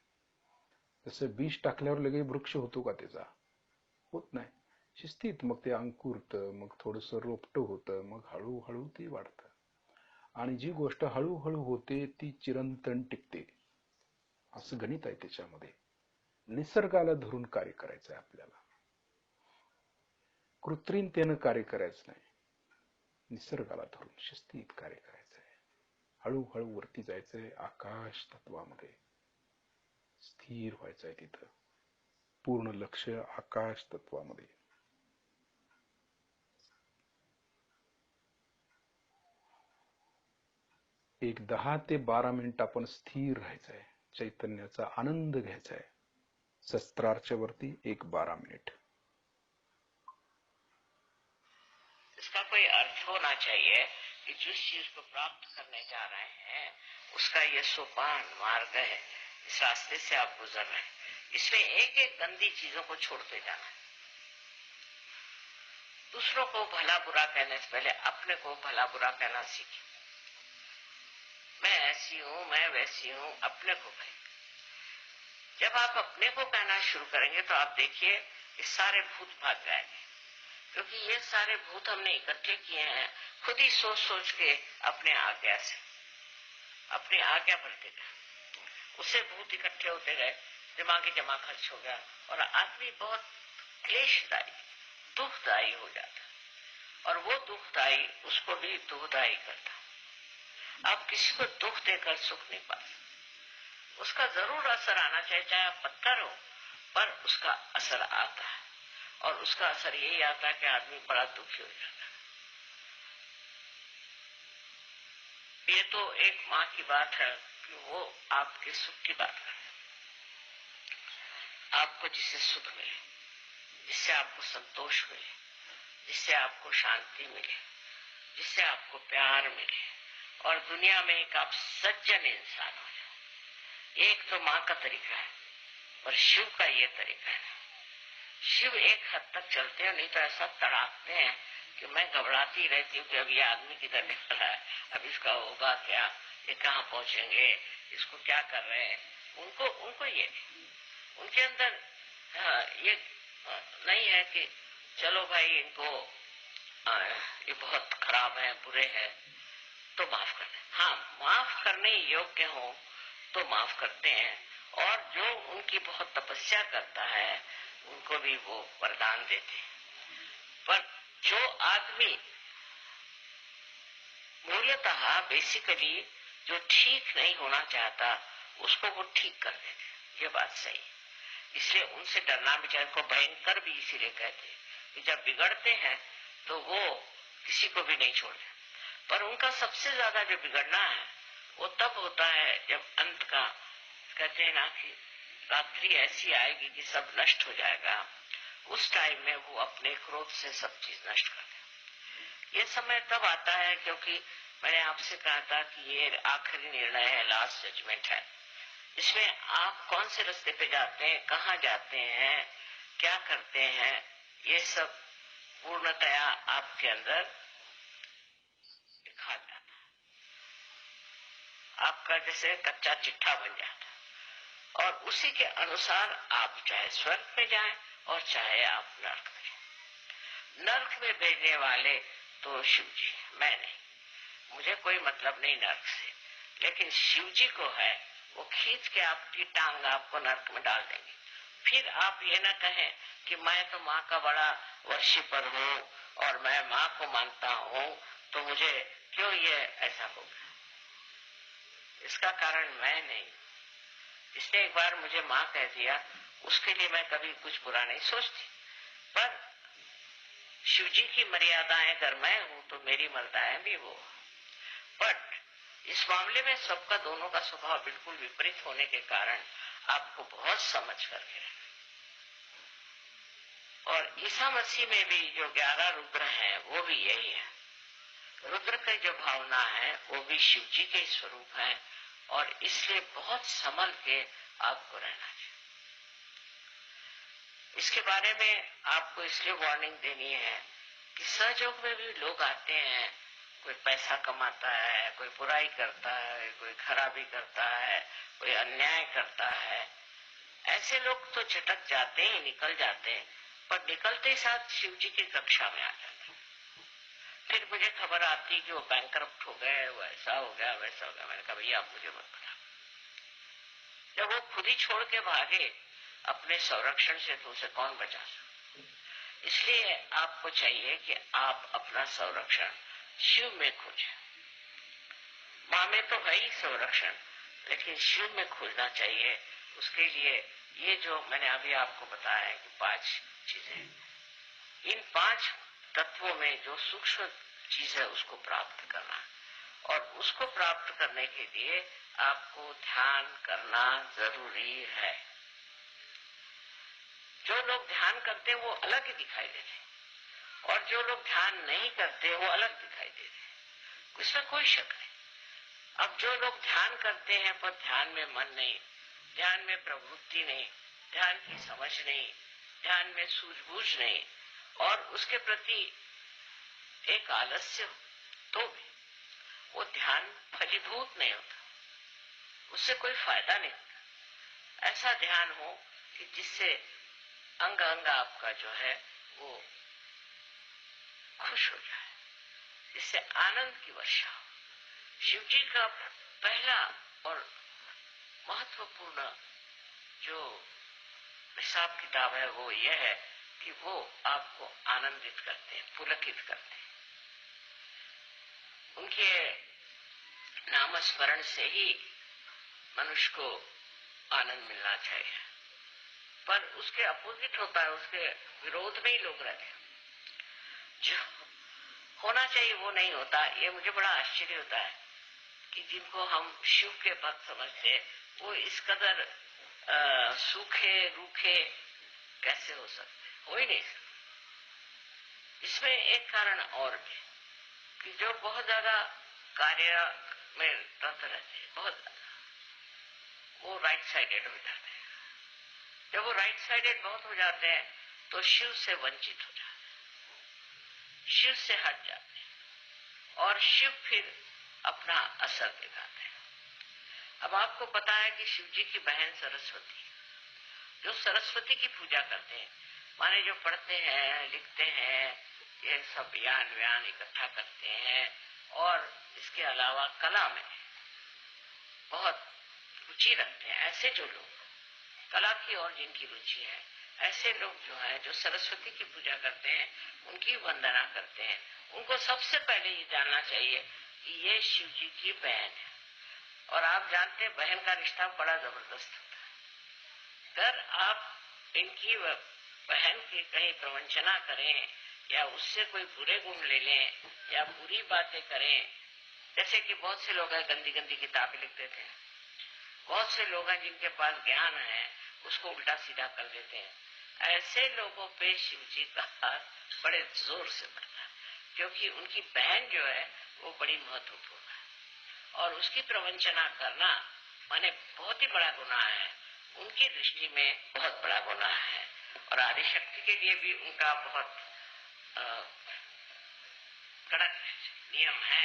जसं बीज टाकल्यावर लगेच वृक्ष होतो का? त्याचा होत नाही. शिस्तीत मग ते अंकुरतं, मग थोडंसं रोपटं होतं, मग हळूहळू ते वाढतं. आणि जी गोष्ट हळूहळू होते ती चिरंतन टिकते. असं गणित आहे त्याच्यामध्ये. निसर्गाला धरून कार्य करायचं आहे आपल्याला. कृत्रिमतेनं कार्य करायचं नाही. निसर्गाला धरून शिस्तीत कार्य करायचं आहे. हळूहळू वरती जायचंय. आकाश तत्वामध्ये स्थिर व्हायचंय. तिथं पूर्ण लक्ष आकाश तत्वामध्ये. एक 10 ते 12 मिनिट आपण स्थिर राहायचंय. चैतन्याचा आनंद घ्यायचा आहे. शस्त्रार्च्या वरती एक 12 मिनिट. इसका कोई अर्थ होना चाहिए कि जिस चीज को प्राप्त करने जा रहे हैं उसका ये सोपान मार्ग है, इस रास्ते से आप गुजर रहे हैं, इसमें एक एक गंदी चीजों को छोड़ते जाना है. दूसरों को भला बुरा कहने से पहले अपने को भला बुरा कहना सीखें। मैं ऐसी हूं, मैं वैसी हूं, अपने को कहें। जब आप अपने को कहना शुरू करेंगे तो आप देखिए कि सारे भूत भाग जाएंगे, क्योंकि ये सारे भूत हमने इकट्ठे किए हैं खुद ही सोच सोच के अपने आज्ञा से, अपनी आज्ञा बढ़ते गए, उससे भूत इकट्ठे होते गए, दिमागी जमा खर्च हो गया और आदमी बहुत क्लेशदायी, दुखदायी हो जाता और वो दुखदायी उसको भी दुखदायी करता। आप किसी को दुख देकर सुख नहीं पाते, उसका जरूर असर आना चाहिए, चाहे आप पत्थर हो, पर उसका असर आता है और उसका असर यही आता है कि आदमी बड़ा दुखी हो जाता है। ये तो एक माँ की बात है कि वो आपके सुख की बात करे, आपको जिससे सुख मिले, जिससे आपको संतोष मिले, जिससे आपको शांति मिले, जिससे आपको प्यार मिले और दुनिया में एक आप सज्जन इंसान हो जाए। एक तो माँ का तरीका है और शिव का ये तरीका है। शिव एक हद तक चलते हैं, नहीं तो ऐसा तड़ाकते हैं कि मैं घबराती रहती हूँ कि अब ये आदमी किधर निकल रहा है, अब इसका होगा क्या, ये कहाँ पहुंचेंगे, इसको क्या कर रहे हैं। उनको ये उनके अंदर ये नहीं है कि चलो भाई इनको ये बहुत खराब है, बुरे हैं तो माफ कर दें। हाँ, माफ करने योग्य हो तो माफ करते हैं, और जो उनकी बहुत तपस्या करता है उनको भी वो वरदान देते हैं। पर जो आदमी मूलतः बेसिकली जो ठीक नहीं होना चाहता उसको वो ठीक कर देते, ये बात सही है। इसलिए उनसे डरना, बेचारे को भयंकर भी इसीलिए कहते हैं कि जब बिगड़ते हैं तो वो किसी को भी नहीं छोड़ते, पर उनका सबसे ज्यादा जो बिगड़ना है वो तब होता है जब अंत का, कहते हैं ना कि रात्रि ऐसी आएगी कि सब नष्ट हो जाएगा, उस टाइम में वो अपने क्रोध से सब चीज नष्ट कर दे। ये समय तब आता है क्योंकि मैंने आपसे कहा था कि ये आखिरी निर्णय है, लास्ट जजमेंट है। इसमें आप कौन से रास्ते पे जाते हैं, कहाँ जाते हैं, क्या करते हैं, ये सब पूर्णतया आपके अंदर दिखा जाता है। आपका जैसे कच्चा चिट्ठा बन जाता है और उसी के अनुसार आप चाहे स्वर्ग में जाएं और चाहे आप नर्क में जाएं। नर्क में भेजने वाले तो शिव जी, मैं नहीं, मुझे कोई मतलब नहीं नर्क से, लेकिन शिव जी को है, वो खींच के आपकी टांग आपको नर्क में डाल देंगे। फिर आप ये ना कहें कि मैं तो माँ का बड़ा वर्शिपर हूँ और मैं माँ को मानता हूँ तो मुझे क्यों ये ऐसा हो गया। इसका कारण मैं नहीं, इसने एक बार मुझे माँ कह दिया, उसके लिए मैं कभी कुछ बुरा नहीं सोचती, पर शिव जी की मर्यादाएं अगर मैं हूँ तो मेरी मर्यादाएं भी वो। बट इस मामले में सबका, दोनों का स्वभाव बिल्कुल विपरीत होने के कारण आपको बहुत समझ करके रहना। और ईसा मसीह में भी जो 11 रुद्र हैं वो भी यही है। रुद्र की जो भावना है वो भी शिव जी के स्वरूप है, और इसलिए बहुत संभल के आपको रहना चाहिए। इसके बारे में आपको इसलिए वार्निंग देनी है कि सहयोग में भी लोग आते हैं, कोई पैसा कमाता है, कोई बुराई करता है, कोई खराबी करता है, कोई अन्याय करता है। ऐसे लोग तो झटक जाते हैं, निकल जाते हैं, पर निकलते ही साथ शिव जी की कक्षा में आ जाते हैं। फिर मुझे खबर आती कि वो बैंकरप्ट हो गए, वो ऐसा हो गया, वैसा हो गया। मैंने कहा भैया आप मुझे मत बताओ। जब वो खुद ही छोड़ के भागे अपने संरक्षण से, तो उसे कौन बचा सकता। इसलिए आपको चाहिए कि आप अपना संरक्षण शिव में खोजें। माँ में तो है ही संरक्षण, लेकिन शिव में खोजना चाहिए। उसके लिए ये जो मैंने अभी आपको बताया है कि 5 चीजें, इन 5 तत्वों में जो सूक्ष्म चीज है उसको प्राप्त करना, और उसको प्राप्त करने के लिए आपको ध्यान करना जरूरी है। जो लोग ध्यान करते हैं वो अलग ही दिखाई देते, और जो लोग ध्यान नहीं करते वो अलग दिखाई देते, इसमें कोई शक नहीं। अब जो लोग ध्यान करते हैं पर ध्यान में मन नहीं, ध्यान में प्रवृत्ति नहीं, ध्यान की समझ नहीं, ध्यान में सूझबूझ नहीं, और उसके प्रति एक आलस्य हो तो भी वो ध्यान फलीभूत नहीं होता, उससे कोई फायदा नहीं होता। ऐसा ध्यान हो कि जिससे अंग अंग आपका जो है वो खुश हो जाए, जिससे आनंद की वर्षा हो। शिव जी का पहला और महत्वपूर्ण जो हिसाब किताब है वो यह है कि वो आपको आनंदित करते हैं, पुलकित करते हैं। उनके नामस्मरण से ही मनुष्य को आनंद मिलना चाहिए, पर उसके अपोजिट होता है, उसके विरोध में ही लोग रहते हैं। जो होना चाहिए वो नहीं होता। ये मुझे बड़ा आश्चर्य होता है कि जिनको हम शिव के भक्त समझते हैं वो इस कदर सूखे रूखे कैसे हो सकते, हो ही नहीं सकते। इसमें एक कारण और भी कि जो बहुत ज्यादा कार्य में रत रहते हैं, बहुत वो राइट साइडेड हो जाते हैं। जब वो राइट साइडेड बहुत हो जाते हैं तो शिव से वंचित हो जाते हैं, शिव से हट जाते हैं और शिव फिर अपना असर दिखाते हैं। अब आपको पता है कि शिव जी की बहन सरस्वती, जो सरस्वती की पूजा करते हैं, माने जो पढ़ते हैं लिखते हैं, ये सब ज्ञान व्यान इकट्ठा करते हैं और इसके अलावा कला में बहुत रुचि रखते हैं, ऐसे जो लोग कला की और जिनकी रुचि है, ऐसे लोग जो है जो सरस्वती की पूजा करते हैं, उनकी वंदना करते हैं, उनको सबसे पहले ये जानना चाहिए कि ये शिव जी की बहन है। और आप जानते हैं बहन का रिश्ता बड़ा जबरदस्त होता है। अगर आप इनकी बहन की कहीं प्रवंचना करें या उससे कोई बुरे गुण ले लें या बुरी बातें करें, जैसे कि बहुत से लोग हैं गंदी गंदी किताबें लिख देते हैं, बहुत से लोग हैं जिनके पास ज्ञान है उसको उल्टा सीधा कर देते हैं, ऐसे लोगों पे शिव जी का हाथ बड़े जोर से पड़ता है, क्योंकि उनकी बहन जो है वो बड़ी महत्वपूर्ण है और उसकी प्रवंचना करना माने बहुत ही बड़ा गुनाह है, उनकी दृष्टि में बहुत बड़ा गुनाह है। और आदिशक्ति के लिए भी उनका बहुत कड़क नियम है,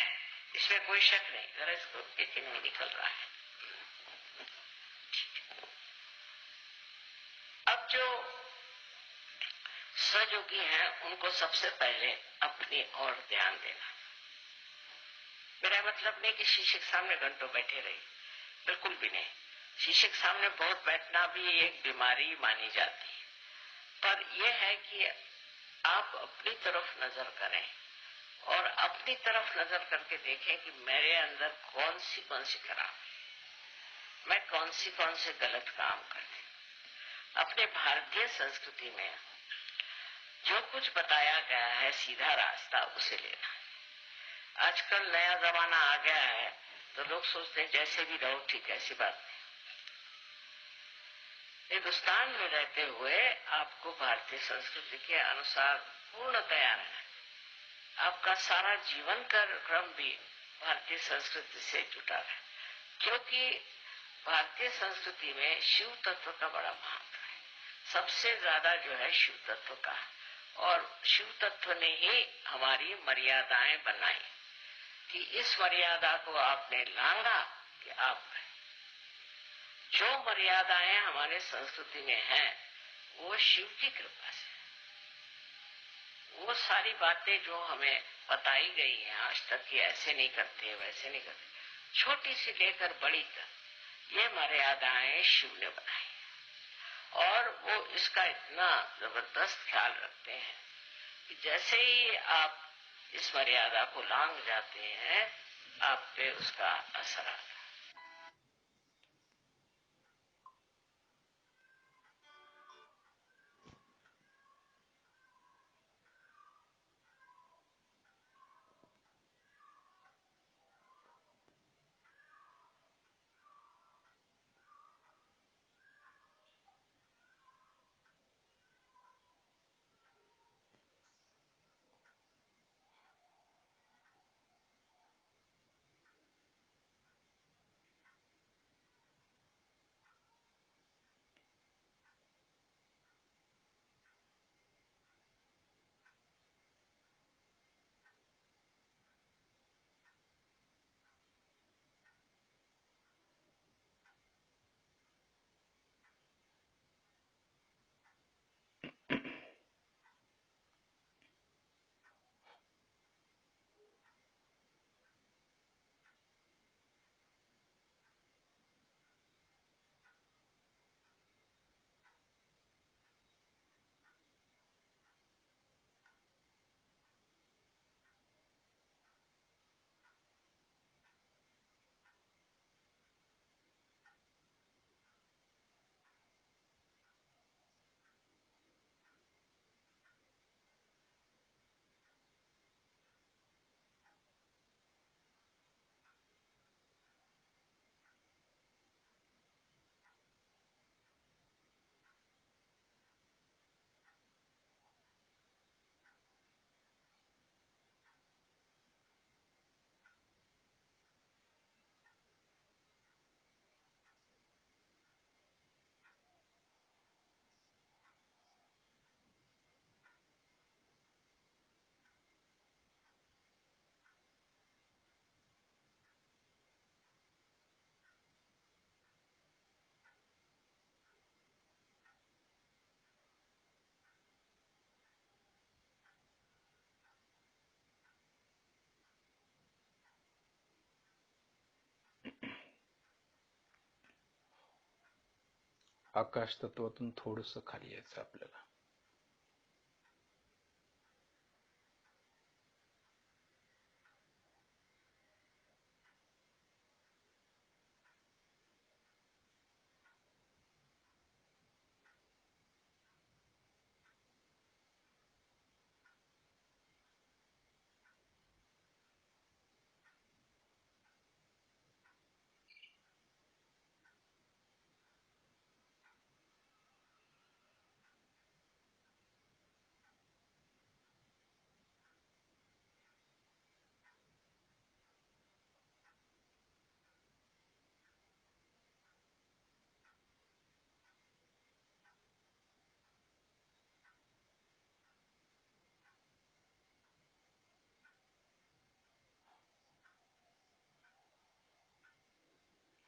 इसमें कोई शक नहीं। जरा इसको एक में निकल रहा है। अब जो सहयोगी हैं उनको सबसे पहले अपनी ओर ध्यान देना। मेरा मतलब नहीं कि शीशे के सामने घंटों बैठे रही, बिल्कुल भी नहीं। शीशे के सामने बहुत बैठना भी एक बीमारी मानी जाती है, पर यह है कि आप अपनी तरफ नजर करें और अपनी तरफ नजर करके देखें कि मेरे अंदर कौन सी खराब है, मैं कौन से गलत काम करती। अपने भारतीय संस्कृति में जो कुछ बताया गया है सीधा रास्ता उसे लेना है। आजकल नया जमाना आ गया है तो लोग सोचते हैं जैसे भी रहो ठीक है, ऐसी बात नहीं। हिंदुस्तान में रहते हुए आपको भारतीय संस्कृति के अनुसार पूर्ण तैयार है। आपका सारा जीवन का क्रम भी भारतीय संस्कृति से जुटा है, क्योंकि भारतीय संस्कृति में शिव तत्व का बड़ा महत्व है। सबसे ज्यादा जो है शिव तत्व का, और शिव तत्व ने ही हमारी मर्यादाएं बनाई कि इस मर्यादा को आपने लांगा कि आप जो मर्यादाएं हमारे संस्कृति में हैं वो शिव की कृपा से, वो सारी बातें जो हमें बताई गई हैं आज तक कि ऐसे नहीं करते वैसे नहीं करते, छोटी सी लेकर बड़ी तक ये मर्यादाएं शिव ने बनाई और वो इसका इतना जबरदस्त ख्याल रखते हैं कि जैसे ही आप इस मर्यादा को लांघ जाते हैं आप पे उसका असर आता है। आकाश तत्वातून थोडस खाली यायचं आपल्याला.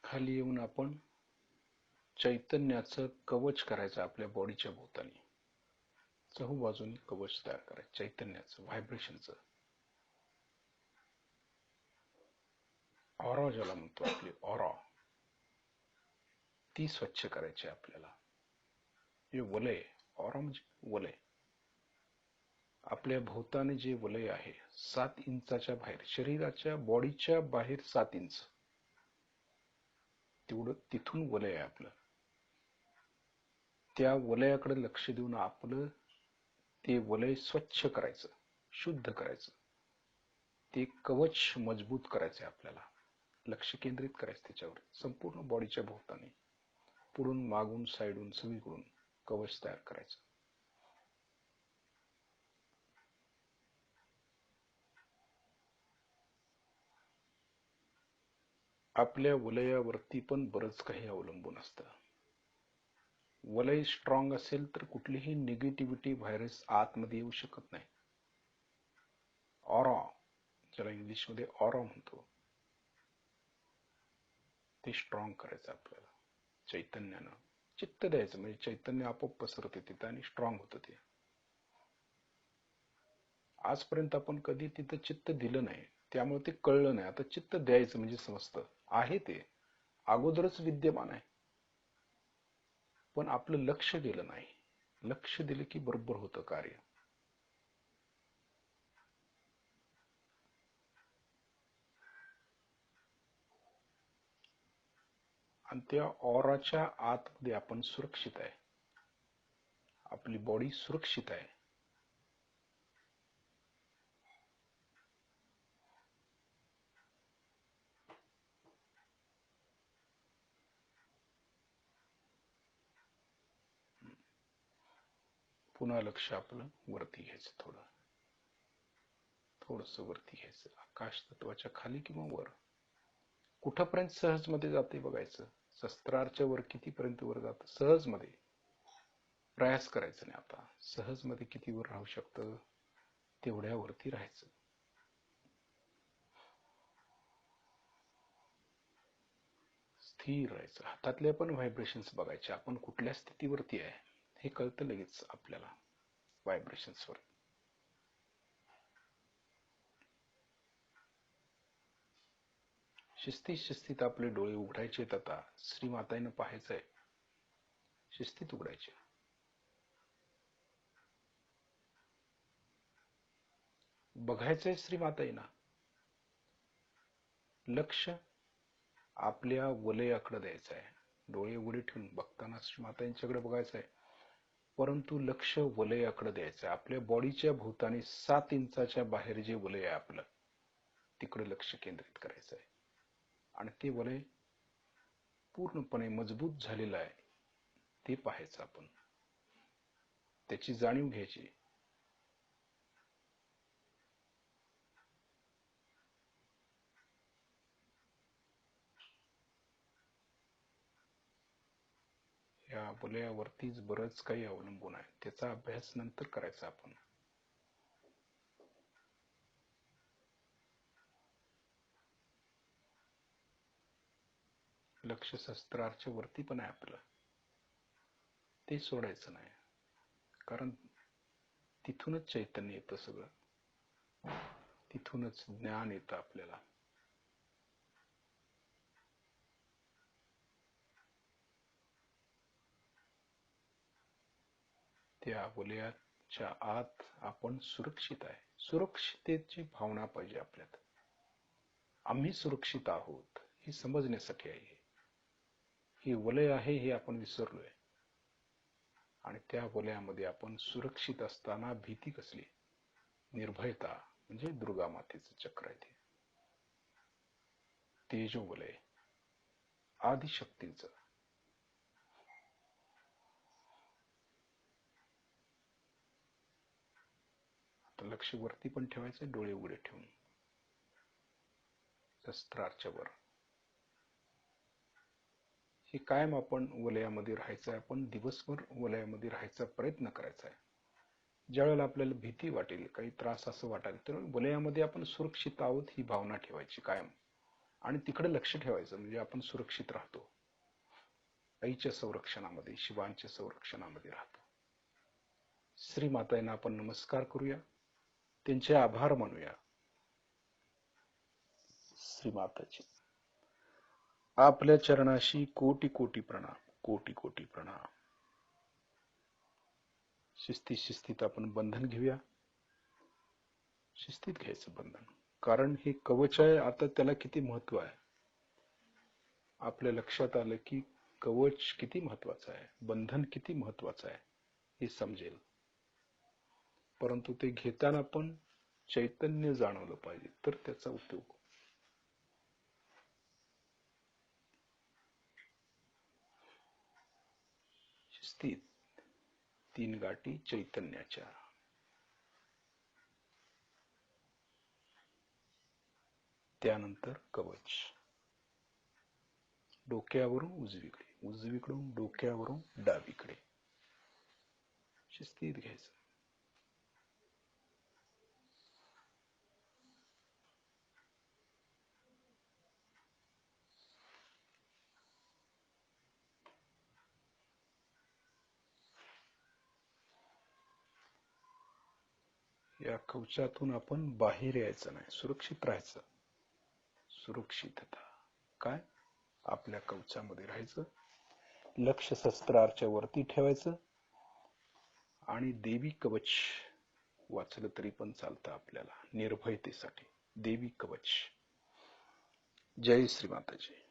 खाली येऊन आपण चैतन्याचं कवच करायचं आपल्या बॉडीच्या भोवतानी. चहूबाजूनी कवच तयार करायचं चैतन्याचं, व्हायब्रेशनचं. ऑरा ज्याला म्हणतो, आपली ऑरा ती स्वच्छ करायची आपल्याला. हे वलय, ऑरा म्हणजे वलय. आपल्या भोवताने जे वलय आहे 7 इंचाच्या बाहेर, शरीराच्या बॉडीच्या बाहेर 7 इंच तेवढं तिथून वलय आहे आपलं. त्या वलयाकडे लक्ष देऊन आपलं ते वलय स्वच्छ करायचं, शुद्ध करायचं. ते कवच मजबूत करायचं आपल्याला. लक्ष केंद्रित करायचं त्याच्यावर, संपूर्ण बॉडीच्या भोवतानी, पुढून मागून साईडून सगळीकडून कवच तयार करायचं. आपल्या वलयावरती पण बरंच काही अवलंबून असतं. वलय स्ट्रॉंग असेल तर कुठलीही निगेटिव्हिटी, व्हायरस आतमध्ये येऊ शकत नाही. ऑरा, ज्याला इंग्लिशमध्ये ऑरा म्हणतो, ते स्ट्रॉंग करायचं आपल्याला चैतन्यानं. चित्त द्यायचं, म्हणजे चैतन्य आपोआप पसरते तिथं आणि स्ट्रॉंग होतं ते. आजपर्यंत आपण कधी तिथं चित्त दिलं नाही, त्यामुळे ते कळलं नाही. आता चित्त द्यायचं म्हणजे समजतं, आहे ते अगोदरच विद्यमान आहे, पण आपलं लक्ष गेलं नाही. लक्ष दिलं की बरोबर होतं कार्य. आणि त्या ऑराच्या आतमध्ये आपण सुरक्षित आहे, आपली बॉडी सुरक्षित आहे. पुन्हा लक्ष आपलं वरती घ्यायचं, थोडस वरती घ्यायचं, आकाश तत्वाच्या खाली किंवा वर. कुठपर्यंत सहज मध्ये जाते बघायचं. शस्त्रारच्या वर कितीपर्यंत वर जात सहज मध्ये. प्रयास करायचा नाही. आता सहज मध्ये किती वर राहू शकतं तेवढ्या वरती राहायचं. स्थिर राहायचं. हातातले पण व्हायब्रेशन्स बघायचे, आपण कुठल्या स्थितीवरती आहे हे कळतं लगेच आपल्याला व्हायब्रेशन्सवर. शिस्तीत आपले डोळे उघडायचे. आता श्रीमाताईनं पाहायचंय, शिस्तीत उघडायचे. बघायचंय श्रीमाताईंना. लक्ष आपल्या वलयाकडे द्यायचं आहे. डोळे उघडे ठेवून बघताना श्रीमाताईंच्याकडे बघायचं आहे, परंतु लक्ष वलयाकडे द्यायचं आहे. आपल्या बॉडीच्या भोवतानी 7 इंचाच्या बाहेर जे वलय आहे आपलं, तिकडे लक्ष केंद्रित करायचं आहे. आणि ते वलय पूर्णपणे मजबूत झालेलं आहे ते पाहायचं आपण, त्याची जाणीव घ्यायची. या वलयावरतीच बरंच काही अवलंबून आहे. त्याचा अभ्यास नंतर करायचा आपण. लक्ष शस्त्राच्या वरती पण आहे आपलं, ते सोडायचं नाही. कारण तिथूनच चैतन्य येतं सगळं, तिथूनच ज्ञान येतं आपल्याला. त्या वलयाच्या आत आपण सुरक्षित आहे. सुरक्षिततेची भावना पाहिजे आपल्यात. आम्ही सुरक्षित आहोत हे समजण्यासाठी आहे. हे वलय आहे हे आपण विसरलोय. आणि त्या वलयामध्ये आपण सुरक्षित असताना भीती कसली? निर्भयता म्हणजे दुर्गा मातेचं चक्र आहे ते. तेजो वलय आदिशक्तीचं. आता लक्ष वरती पण ठेवायचं, डोळे उघडे ठेवून शस्त्राच्या वर. हे कायम आपण वलयामध्ये राहायचं आहे. आपण दिवसभर वलयामध्ये राहायचा प्रयत्न करायचा आहे. ज्या वेळेला आपल्याला भीती वाटेल, काही त्रास असं वाटेल, तर वलयामध्ये आपण सुरक्षित आहोत ही भावना ठेवायची कायम आणि तिकडे लक्ष ठेवायचं. म्हणजे आपण सुरक्षित राहतो. आईच्या संरक्षणामध्ये, शिवांच्या संरक्षणामध्ये राहतो. श्री मातांना आपण नमस्कार करूया, त्यांचे आभार मानूया. श्री माताजी आपल्या चरणाशी कोटी कोटी प्रणाम, कोटी कोटी प्रणाम. शिस्तीत आपण बंधन घेऊया. शिस्तीत घ्यायचं बंधन, कारण हे कवच आहे. आता त्याला किती महत्व आहे आपल्या लक्षात आलं की कवच किती महत्वाचं आहे, बंधन किती महत्वाचं आहे हे समजेल. परंतु ते घेताना पण चैतन्य जाणवलं पाहिजे, तर त्याचा उपयोग. शिस्तीत 3 गाठी चैतन्याच्या. त्यानंतर कवच. डोक्यावरून उजवीकडे, उजवीकडून डोक्यावरून डावीकडे. शिस्तीत घ्यायचं. या कवचातून आपण बाहेर यायचं नाही, सुरक्षित राहायचं. सुरक्षितता काय? आपल्या कवचामध्ये राहायचं, लक्ष शस्त्राच्या वरती ठेवायचं आणि देवी कवच वाचलं तरी पण चालतं आपल्याला निर्भयतेसाठी. देवी कवच. जय श्री माताजी.